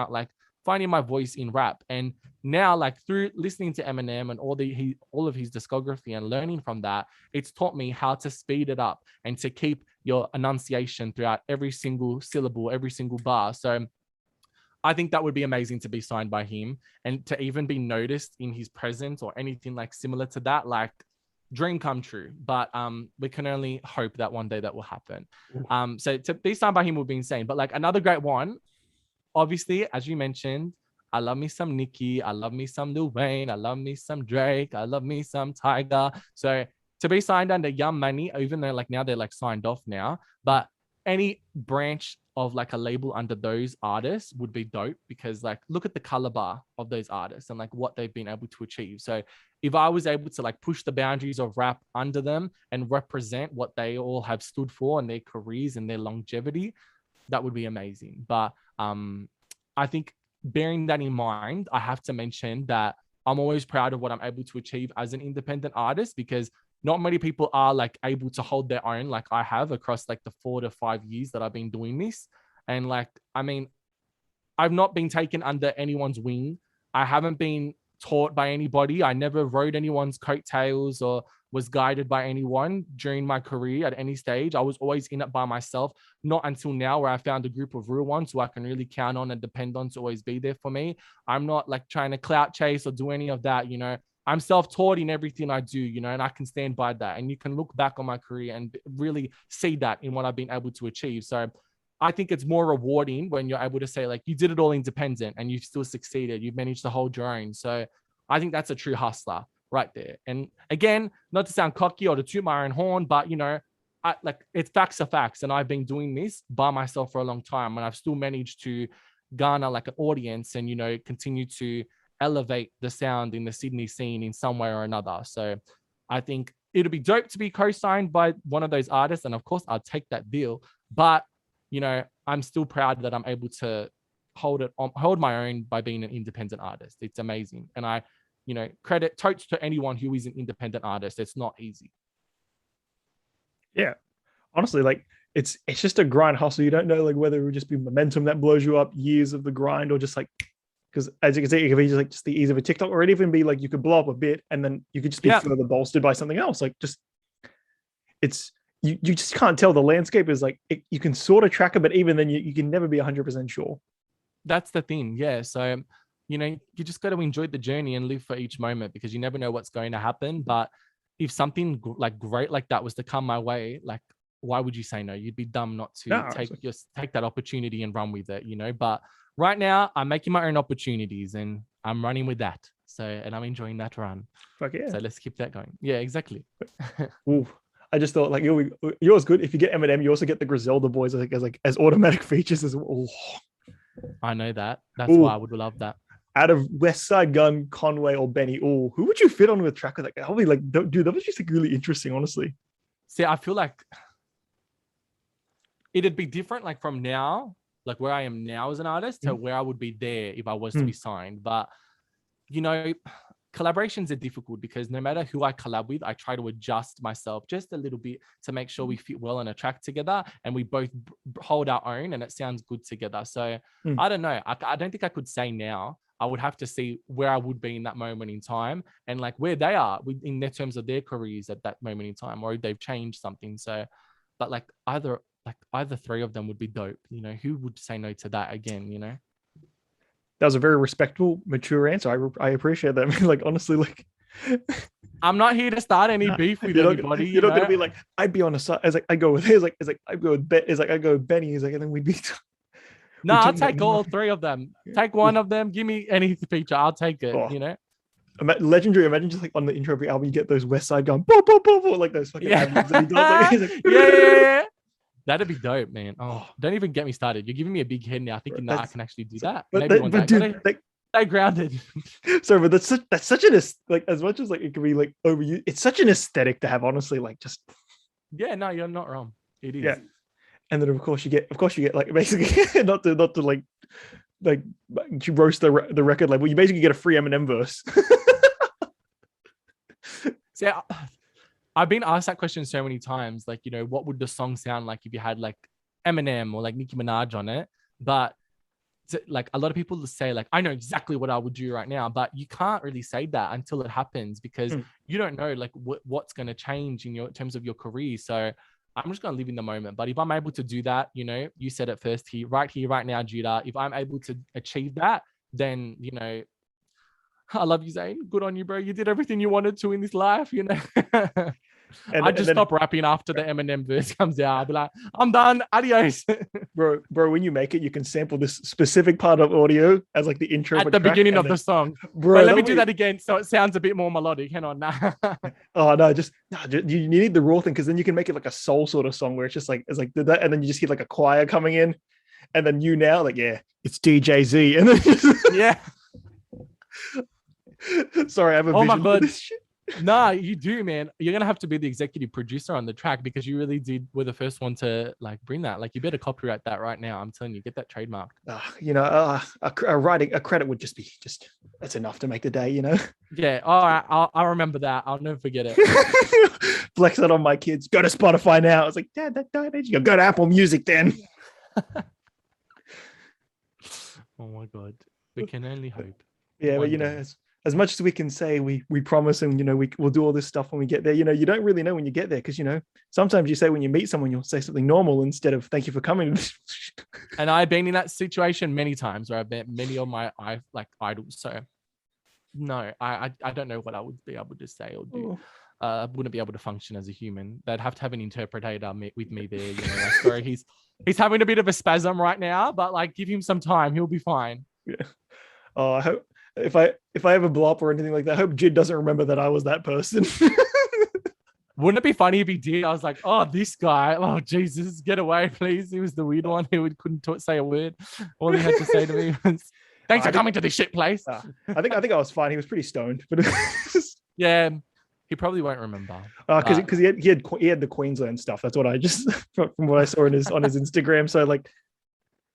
my voice in rap. And now, like through listening to Eminem and all of his discography and learning from that, it's taught me how to speed it up and to keep your enunciation throughout every single syllable, every single bar. So I think that would be amazing to be signed by him and to even be noticed in his presence or anything like similar to that, like dream come true. But we can only hope that one day that will happen. So to be signed by him would be insane. But like another great one, obviously, as you mentioned, I love me some Nicki. I love me some Lil Wayne. I love me some Drake. I love me some Tyga. So to be signed under Young Money, even though like now they're like signed off now, but any branch of like a label under those artists would be dope, because like look at the color bar of those artists and like what they've been able to achieve. So if I was able to like push the boundaries of rap under them and represent what they all have stood for and their careers and their longevity, that would be amazing. But I think bearing that in mind, I have to mention that I'm always proud of what I'm able to achieve as an independent artist, because not many people are like able to hold their own like I have across like the 4 to 5 years that I've been doing this. And like, I mean, I've not been taken under anyone's wing. I haven't been taught by anybody. I never rode anyone's coattails or was guided by anyone during my career at any stage. I was always in it by myself, not until now where I found a group of real ones who I can really count on and depend on to always be there for me. I'm not like trying to clout chase or do any of that, you know. I'm self-taught in everything I do, you know, and I can stand by that. And you can look back on my career and really see that in what I've been able to achieve. So I think it's more rewarding when you're able to say like, you did it all independent and you've still succeeded. You've managed to hold your own. So I think that's a true hustler right there. And again, not to sound cocky or to toot my own horn, but you know, it's facts are facts. And I've been doing this by myself for a long time, and I've still managed to garner like an audience and, you know, continue to elevate the sound in the Sydney scene in some way or another. So I think it'll be dope to be co-signed by one of those artists. And of course I'll take that deal, but you know, I'm still proud that I'm able to hold my own by being an independent artist. It's amazing. And I, you know, credit totes to anyone who is an independent artist. It's not easy. Yeah. Honestly, like it's just a grind hustle. You don't know like whether it would just be momentum that blows you up, years of the grind, or just like, because as you can see, it could be just the ease of a TikTok, or it even be like you could blow up a bit and then you could just be further bolstered by something else. Like just it's you just can't tell. The landscape is like you can sort of track it, but even then you can never be 100% sure. That's the thing. Yeah. So, you know, you just got to enjoy the journey and live for each moment, because you never know what's going to happen. But if something like great like that was to come my way, like why would you say no? You'd be dumb not to No, take that opportunity and run with it, you know. But right now, I'm making my own opportunities and I'm running with that. So, and I'm enjoying that run. Fuck yeah. So let's keep that going. Yeah, exactly. Ooh, I just thought like yours good. If you get Eminem, you also get the Griselda boys as automatic features as well. I know that. That's why I would love that. Out of West Side Gun, Conway, or Benny, who would you fit on with a track like that? I'll be like, dude, that was just like really interesting, honestly. See, I feel like it'd be different, like from now, like where I am now as an artist, to where I would be there if I was to be signed. But you know, collaborations are difficult because no matter who I collab with, I try to adjust myself just a little bit to make sure we fit well on a track together and we both hold our own and it sounds good together. So I don't know. I don't think I could say now. I would have to see where I would be in that moment in time and like where they are in their terms of their careers at that moment in time, or if they've changed something. So, but like either three of them would be dope. You know, who would say no to that again, you know? That was a very respectful, mature answer. I appreciate that. I mean, like, honestly, like, I'm not here to start any beef with anybody. You're not gonna be like, I'd be on a side. As like, I go with his, like, I go with I go with Benny. He's like, and then we'd be. No, I'll take all three of them. Take one of them. Give me any feature. I'll take it. You know. Legendary. Imagine just like on the intro of the album, you get those West Side going, boom, boom, boom, boom, like those fucking albums that he does. Like, yeah. That'd be dope, man. Oh, don't even get me started. You're giving me a big head now, thinking that I can actually do that. Maybe one day. Dude, stay grounded. Sorry, but that's such an like, as much as like it can be like overused, it's such an aesthetic to have. Honestly, like just. Yeah, no, you're not wrong. It is. Yeah. And then of course you get like basically not to like you roast the record label. You basically get a free Eminem verse. See, I've been asked that question so many times. Like, you know, what would the song sound like if you had like Eminem or like Nicki Minaj on it? But like a lot of people say like, I know exactly what I would do right now, but you can't really say that until it happens because you don't know like what's going to change in terms of your career. So I'm just going to live in the moment. But if I'm able to do that, you know, you said it first here, right now, Judah, if I'm able to achieve that, then, you know, I love you, Zane. Good on you, bro. You did everything you wanted to in this life, you know. I just stop rapping after the Eminem verse comes out. I'll be like, I'm done. Adios. bro, when you make it, you can sample this specific part of audio as like the intro at the beginning of the song. Bro, let me do that again so it sounds a bit more melodic. Hang on. Oh no, you need the raw thing because then you can make it like a soul sort of song where it's just like that, and then you just hear like a choir coming in, and then you now like it's DJ Z, and then yeah. Sorry, I have a vision for this shit. Nah, you do, man. You're gonna have to be the executive producer on the track because you really were the first one to like bring that. Like, you better copyright that right now. I'm telling you, get that trademarked. You know, a credit would just be that's enough to make the day. You know. Yeah. All right. I'll remember that. I'll never forget it. Flex it on my kids. Go to Spotify now. I was like, Dad, that died. You go to Apple Music then. Oh my God. We can only hope. Yeah, but you know, as much as we can say we promise and, you know, we'll do all this stuff when we get there, you know, you don't really know when you get there because, you know, sometimes you say when you meet someone, you'll say something normal instead of thank you for coming. And I've been in that situation many times where I've met many of my idols. So no, I don't know what I would be able to say or do. I wouldn't be able to function as a human. They'd have to have an interpreter with me there. You know, like, sorry, he's having a bit of a spasm right now, but like give him some time, he'll be fine. Yeah. Oh, I hope. If I ever blow up or anything like that, I hope Jid doesn't remember that I was that person. Wouldn't it be funny if he did? I was like, oh, this guy, oh Jesus, get away, please. He was the weird one who couldn't say a word. All he had to say to me was, thanks for coming to this shit place. I think I was fine. He was pretty stoned, but yeah, he probably won't remember. Because he had the Queensland stuff. That's what I just from what I saw on his Instagram. So like,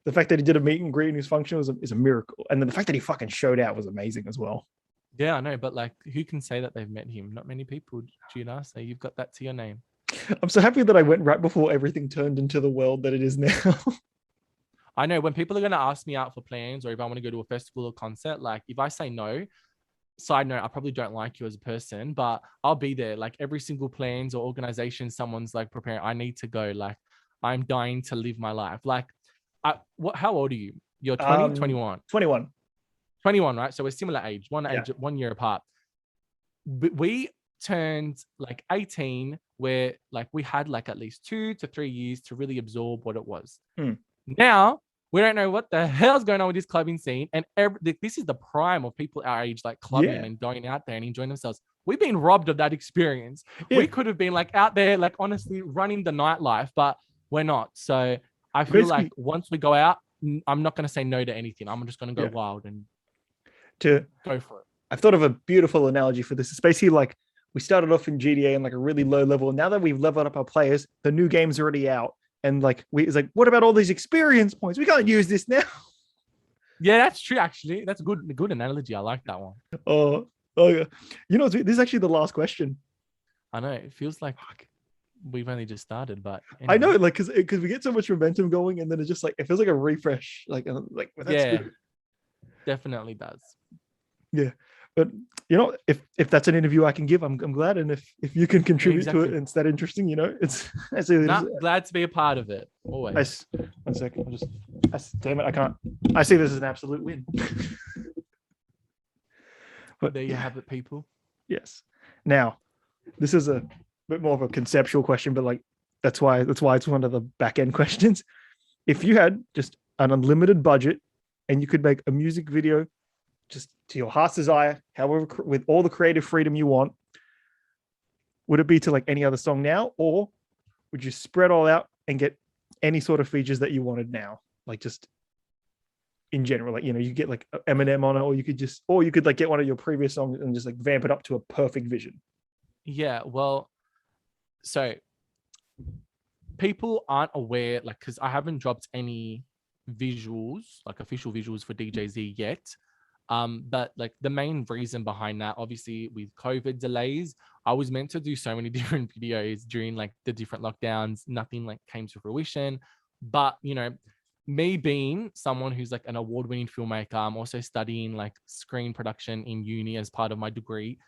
the fact that he did a meet and greet in his function is a miracle. And then the fact that he fucking showed out was amazing as well. Yeah, I know. But like, who can say that they've met him? Not many people, Gina. So you've got that to your name. I'm so happy that I went right before everything turned into the world that it is now. I know when people are going to ask me out for plans or if I want to go to a festival or concert, like if I say no, side note, I probably don't like you as a person, but I'll be there. Like every single plans or organization someone's like preparing, I need to go. Like I'm dying to live my life. Like, how old are you? You're 20, 21? 21. 21, right? So we're similar age, one year apart. But turned like 18, where like we had like at least 2 to 3 years to really absorb what it was. Now we don't know what the hell's going on with this clubbing scene, and this is the prime of people our age, like clubbing and going out there and enjoying themselves. We've been robbed of that experience. We could have been like out there, like honestly running the nightlife, but we're not. So I feel like once we go out, I'm not going to say no to anything. I'm just going to go wild and go for it. I've thought of a beautiful analogy for this. It's basically like we started off in GDA in like a really low level. Now that we've leveled up our players, the new game's already out. And like it's like, what about all these experience points? We can't use this now. Yeah, that's true. Actually, that's a good analogy. I like that one. Oh yeah. You know, this is actually the last question. I know it feels like we've only just started, but anyway. I know, like, because we get so much momentum going, and then it's just like it feels like a refresh, like spirit. Definitely does. Yeah, but you know, if that's an interview I can give, I'm glad, and if you can contribute to it, and it's that interesting, you know, glad to be a part of it. Always. 1 second, damn it, I can't. I see this as an absolute win. But there you have it, people. Yes. Now, this is a bit more of a conceptual question, but like that's why it's one of the back end questions. If you had just an unlimited budget and you could make a music video just to your heart's desire, however, with all the creative freedom you want, would it be to like any other song now, or would you spread all out and get any sort of features that you wanted now, like just in general, like, you know, you get like Eminem on it, or you could like get one of your previous songs and just like vamp it up to a perfect vision? Yeah, well, so people aren't aware, like, because I haven't dropped any visuals, like official visuals for DJZ yet. But like the main reason behind that, obviously with COVID delays, I was meant to do so many different videos during like the different lockdowns. Nothing like came to fruition. But, you know, me being someone who's like an award-winning filmmaker, I'm also studying like screen production in uni as part of my degree.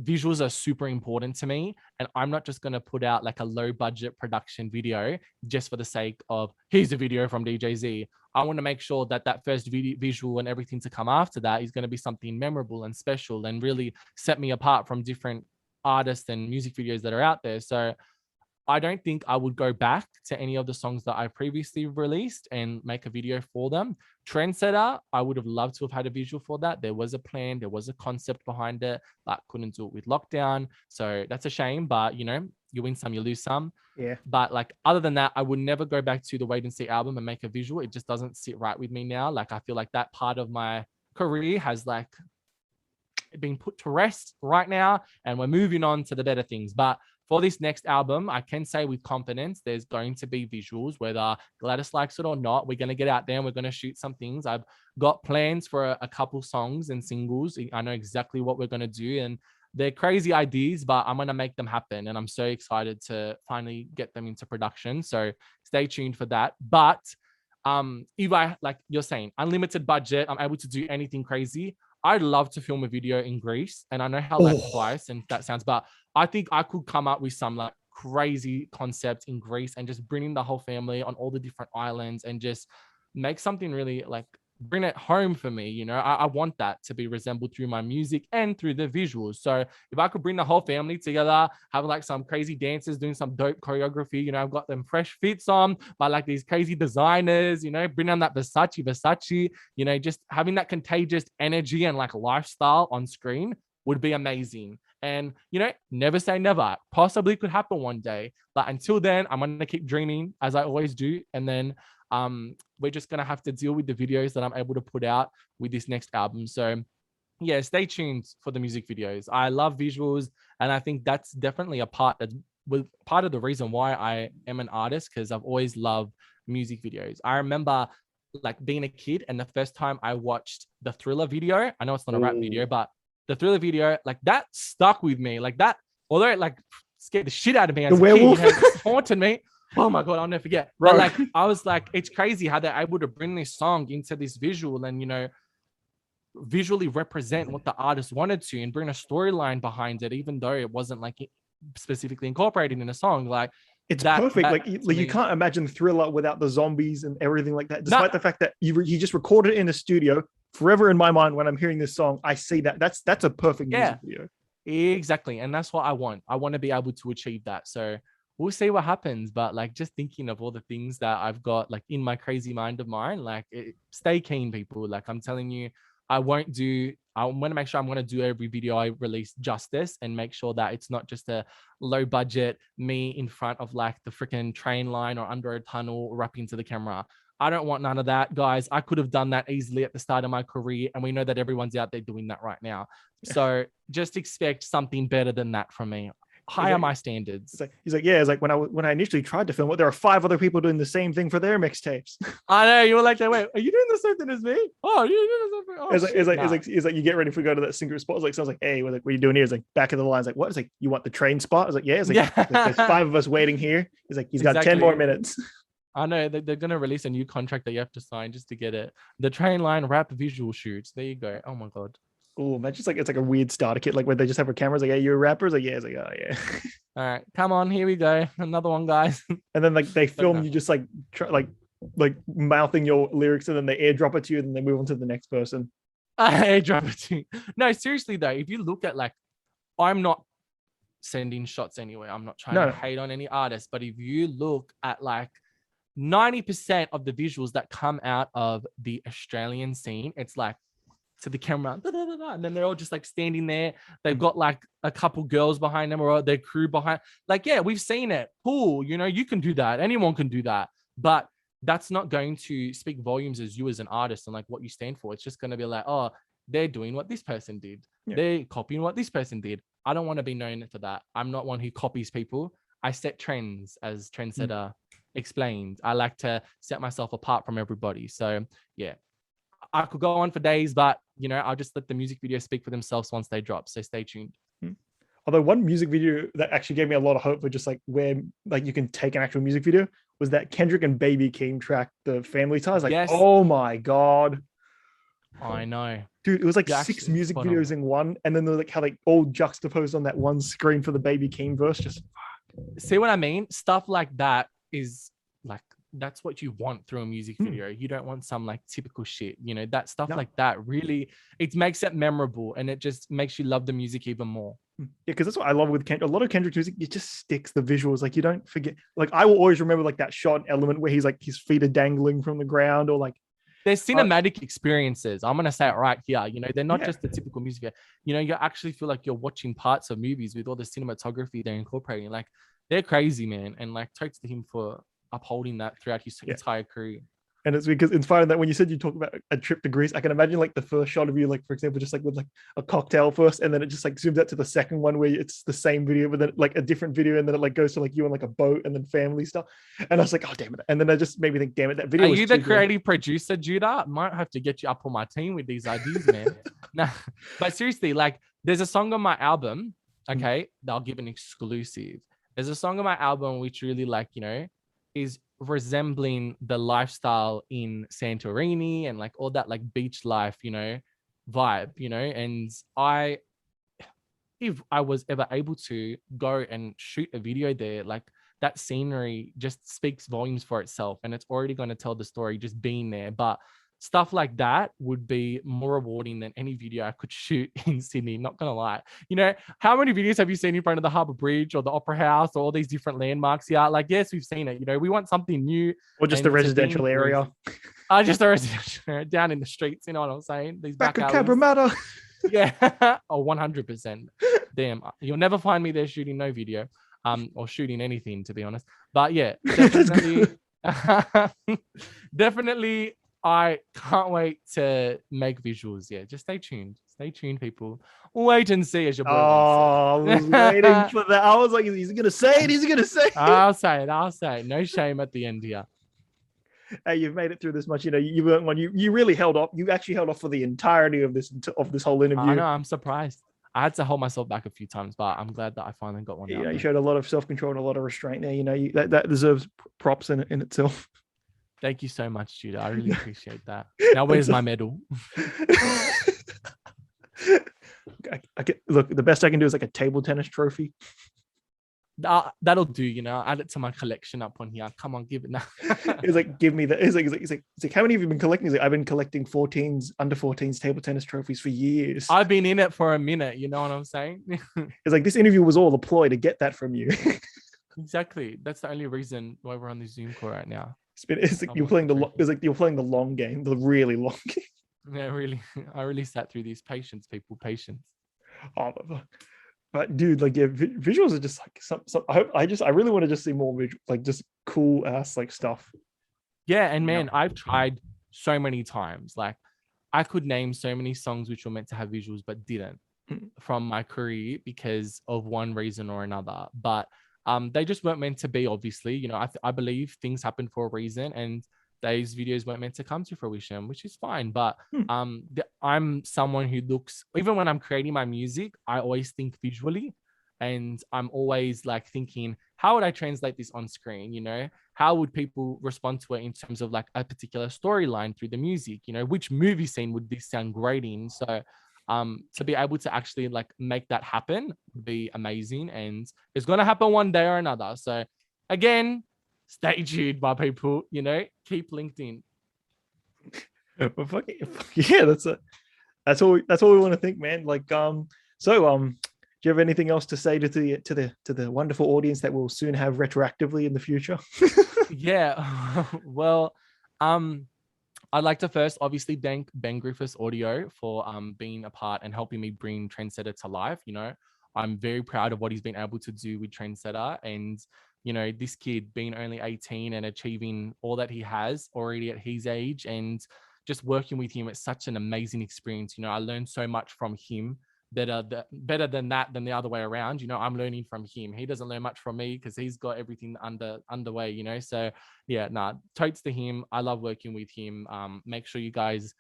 Visuals are super important to me, and I'm not just going to put out like a low budget production video just for the sake of here's a video from DJZ. I want to make sure that first visual and everything to come after that is going to be something memorable and special and really set me apart from different artists and music videos that are out there. So I don't think I would go back to any of the songs that I previously released and make a video for them. Trendsetter, I would have loved to have had a visual for that. There was a plan, there was a concept behind it, but couldn't do it with lockdown. So that's a shame, but you know, you win some, you lose some. Yeah. But like, other than that, I would never go back to the Wait and See album and make a visual. It just doesn't sit right with me now. Like, I feel like that part of my career has like been put to rest right now, and we're moving on to the better things. But for this next album, I can say with confidence, there's going to be visuals, whether Gladys likes it or not. We're going to get out there and we're going to shoot some things. I've got plans for a couple songs and singles. I know exactly what we're going to do, and they're crazy ideas, but I'm going to make them happen. And I'm so excited to finally get them into production. So stay tuned for that. But if I, like you're saying, unlimited budget, I'm able to do anything crazy. I'd love to film a video in Greece, and I know how like twice and that sounds, but I think I could come up with some like crazy concept in Greece and just bringing the whole family on all the different islands and just make something really like bring it home for me. You know, I want that to be resembled through my music and through the visuals. So if I could bring the whole family together, have like some crazy dancers doing some dope choreography, you know, I've got them fresh fits on by like these crazy designers, you know, bring on that Versace, you know, just having that contagious energy and like lifestyle on screen would be amazing. And, you know, never say never. Possibly could happen one day. But until then, I'm going to keep dreaming as I always do. And then we're just going to have to deal with the videos that I'm able to put out with this next album. So yeah, stay tuned for the music videos. I love visuals. And I think that's definitely a part of the reason why I am an artist, because I've always loved music videos. I remember like being a kid, and the first time I watched the Thriller video, I know it's not a rap video, but the Thriller video, like that stuck with me. Like that, although it like scared the shit out of me as the a werewolf kid, it haunted me. Oh my God, I'll never forget. Right. But like, I was like, it's crazy how they're able to bring this song into this visual and, you know, visually represent what the artist wanted to and bring a storyline behind it, even though it wasn't like specifically incorporated in a song. Like, it's perfect. Like you can't imagine Thriller without the zombies and everything like that. Despite the fact that he just recorded it in a studio. Forever in my mind, when I'm hearing this song, I see that that's a perfect music video. Exactly. And that's what I want. I want to be able to achieve that. So we'll see what happens. But like just thinking of all the things that I've got like in my crazy mind of mine, like stay keen, people. Like I'm telling you, I want to make sure I'm going to do every video I release justice and make sure that it's not just a low budget me in front of like the freaking train line or under a tunnel rapping to the camera. I don't want none of that, guys. I could have done that easily at the start of my career. And we know that everyone's out there doing that right now. So just expect something better than that from me. Higher my standards. He's like, yeah, it's like when I initially tried to film it, there are 5 other people doing the same thing for their mixtapes. I know, you were like, wait, are you doing the same thing as me? Oh, you're doing the same thing. Oh, it's like you get ready to go to that secret spot. It's like sounds like, hey, what are you doing here? It's like back of the line. It's like, what? It's like, you want the train spot? It's like, yeah. It's like, there's 5 of us waiting here. He's like, he's got 10 more minutes. I know they're gonna release a new contract that you have to sign just to get it. The train line rap visual shoots. There you go. Oh my god. Oh man, just like it's like a weird starter kit, like where they just have a camera. It's like, hey, you're a rapper. It's like, yeah. It's like, oh yeah. All right, come on, here we go. Another one, guys. And then like they film you just like mouthing your lyrics, and then they airdrop it to you, and then they move on to the next person. Airdrop it to you. No, seriously though, if you look at like, I'm not sending shots anyway. I'm not trying to hate on any artist, but if you look at like 90% of the visuals that come out of the Australian scene, it's like to the camera, and then they're all just like standing there. They've got like a couple girls behind them or their crew behind. Like, yeah, we've seen it. Cool, you can do that. Anyone can do that. But that's not going to speak volumes as you as an artist and like what you stand for. It's just going to be like, oh, they're doing what this person did. Yeah. They're copying what this person did. I don't want to be known for that. I'm not one who copies people. I set trends, as Trendsetter explained. I like to set myself apart from everybody. So yeah, I could go on for days, but I'll just let the music videos speak for themselves once they drop. So stay tuned. Although one music video that actually gave me a lot of hope for just like where like you can take an actual music video was that Kendrick and Baby Keem track, The Family Ties. Like, yes. Oh my God. I know. Dude, it was like 6 music videos in one. And then they're like how they all juxtaposed on that one screen for the Baby Keem verse. Just see what I mean? Stuff like that is like, that's what you want through a music video. You don't want some like typical shit, that stuff like that really, it makes it memorable and it just makes you love the music even more. Yeah, because that's what I love with Kendrick. A lot of Kendrick music, it just sticks, the visuals. Like you don't forget, like I will always remember like that shot element where he's like, his feet are dangling from the ground or like. There's cinematic experiences. I'm going to say it right here. They're not just the typical music video. You actually feel like you're watching parts of movies with all the cinematography they're incorporating. Like they're crazy, man. And like toast to him for upholding that throughout his entire career. And it's because it's funny that when you said you talk about a trip to Greece, I can imagine like the first shot of you, like for example, just like with like a cocktail first, and then it just like zooms out to the second one where it's the same video, but then like a different video, and then it like goes to like you on like a boat and then family stuff. And I was like, oh damn it! And then I just made me think, damn it, that video. Are you the creative producer, Judah? Might have to get you up on my team with these ideas, man. Nah, but seriously, like there's a song on my album. Okay, I'll give an exclusive. There's a song on my album which really like is resembling the lifestyle in Santorini and like all that like beach life, vibe, and if I was ever able to go and shoot a video there, like that scenery just speaks volumes for itself and it's already going to tell the story just being there. But stuff like that would be more rewarding than any video I could shoot in Sydney. Not gonna lie. How many videos have you seen in front of the Harbour Bridge or the Opera House or all these different landmarks here? Like, yes, we've seen it. We want something new. Or just the residential area. Just the residential area down in the streets. You know what I'm saying? These back of Cabramatta. Yeah. Oh, 100%. Damn. You'll never find me there shooting no video. Or shooting anything, to be honest. But yeah, definitely. Definitely. I can't wait to make visuals. Yeah, just stay tuned. Stay tuned, people. Wait and see, as your boy. Oh, I was waiting for that. I was like, is he going to say it? Is he going to say it? I'll say it. No shame at the end here. Hey, you've made it through this much. You weren't one. You really held off. You actually held off for the entirety of this whole interview. I know. I'm surprised. I had to hold myself back a few times, but I'm glad that I finally got one. You showed a lot of self-control and a lot of restraint there. That deserves props in itself. Thank you so much, Judah. I really appreciate that. Now, where's my medal? Look, the best I can do is like a table tennis trophy. That'll do, you know. Add it to my collection up on here. Come on, give it now. He's like, give me that. He's like, how many have you been collecting? He's like, I've been collecting 14s, under 14s table tennis trophies for years. I've been in it for a minute. You know what I'm saying? It's like, this interview was all a ploy to get that from you. Exactly. That's the only reason why we're on the Zoom call right now. It's like you're playing you're playing the long game, the really long game. Yeah, really. I really sat through these. Patience, people, patience. Oh, but dude, like, yeah, visuals are just like some I really want to just see more visual, like just cool ass like stuff. Yeah, and man, I've tried so many times. Like, I could name so many songs which were meant to have visuals but didn't from my career because of one reason or another. But they just weren't meant to be. Obviously, you know, I believe things happen for a reason, and those videos weren't meant to come to fruition, which is fine. But I'm someone who looks, even when I'm creating my music, I always think visually, and I'm always like thinking, how would I translate this on screen? You know, how would people respond to it in terms of like a particular storyline through the music? You know, which movie scene would this sound great in? So to be able to actually like make that happen would be amazing, and it's going to happen one day or another. So again, stay tuned, my people. You know, keep linked in. Well, yeah, that's all we want to think, man. Like, do you have anything else to say to the wonderful audience that we'll soon have retroactively in the future? Yeah, well, I'd like to first obviously thank Ben Griffiths Audio for being a part and helping me bring Trendsetter to life. You know, I'm very proud of what he's been able to do with Trendsetter, and you know, this kid being only 18 and achieving all that he has already at his age, and just working with him, it's such an amazing experience. You know, I learned so much from him. Better than the other way around. You know, I'm learning from him. He doesn't learn much from me because he's got everything underway, you know. So yeah, totes to him. I love working with him. Make sure you guys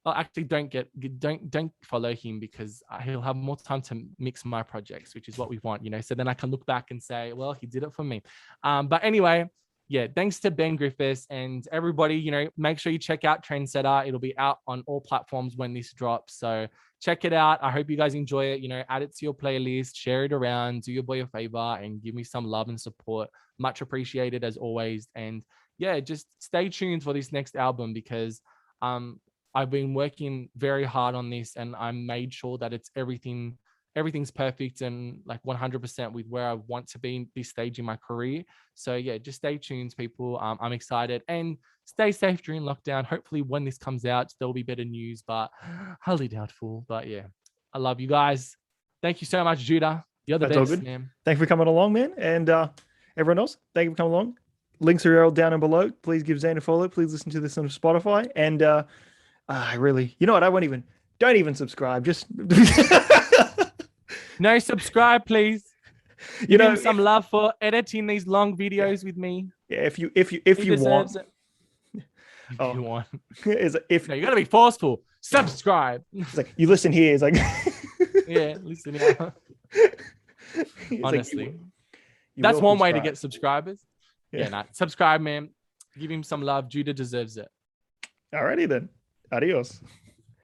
actually don't follow him, because he'll have more time to mix my projects, which is what we want, you know. So then I can look back and say, well, he did it for me. But anyway, yeah, thanks to Ben Griffiths and everybody. You know, make sure you check out Trendsetter. It'll be out on all platforms when this drops. So check it out. I hope you guys enjoy it. You know, add it to your playlist, share it around, do your boy a favor, and give me some love and support. Much appreciated as always. And yeah, just stay tuned for this next album, because I've been working very hard on this, and I made sure that it's everything's perfect and like 100% with where I want to be in this stage in my career. So yeah, just stay tuned, people. I'm excited, and stay safe during lockdown. Hopefully when this comes out, there'll be better news, but highly doubtful. But yeah, I love you guys. Thank you so much, Judah. You're the best, man. Thanks for coming along, man. And everyone else, thank you for coming along. Links are all down and below. Please give Zane a follow. Please listen to this on Spotify. And I really, you know what? Don't even subscribe. Just no, subscribe, please. You know, him some love for editing these long videos with me. Yeah, if you want. If you want. No, you gotta be forceful. Subscribe. It's like, you listen here. It's like yeah, listen here. Honestly. Like, that's one way to get subscribers. Yeah, subscribe, man. Give him some love. Judah deserves it. Alrighty then. Adios.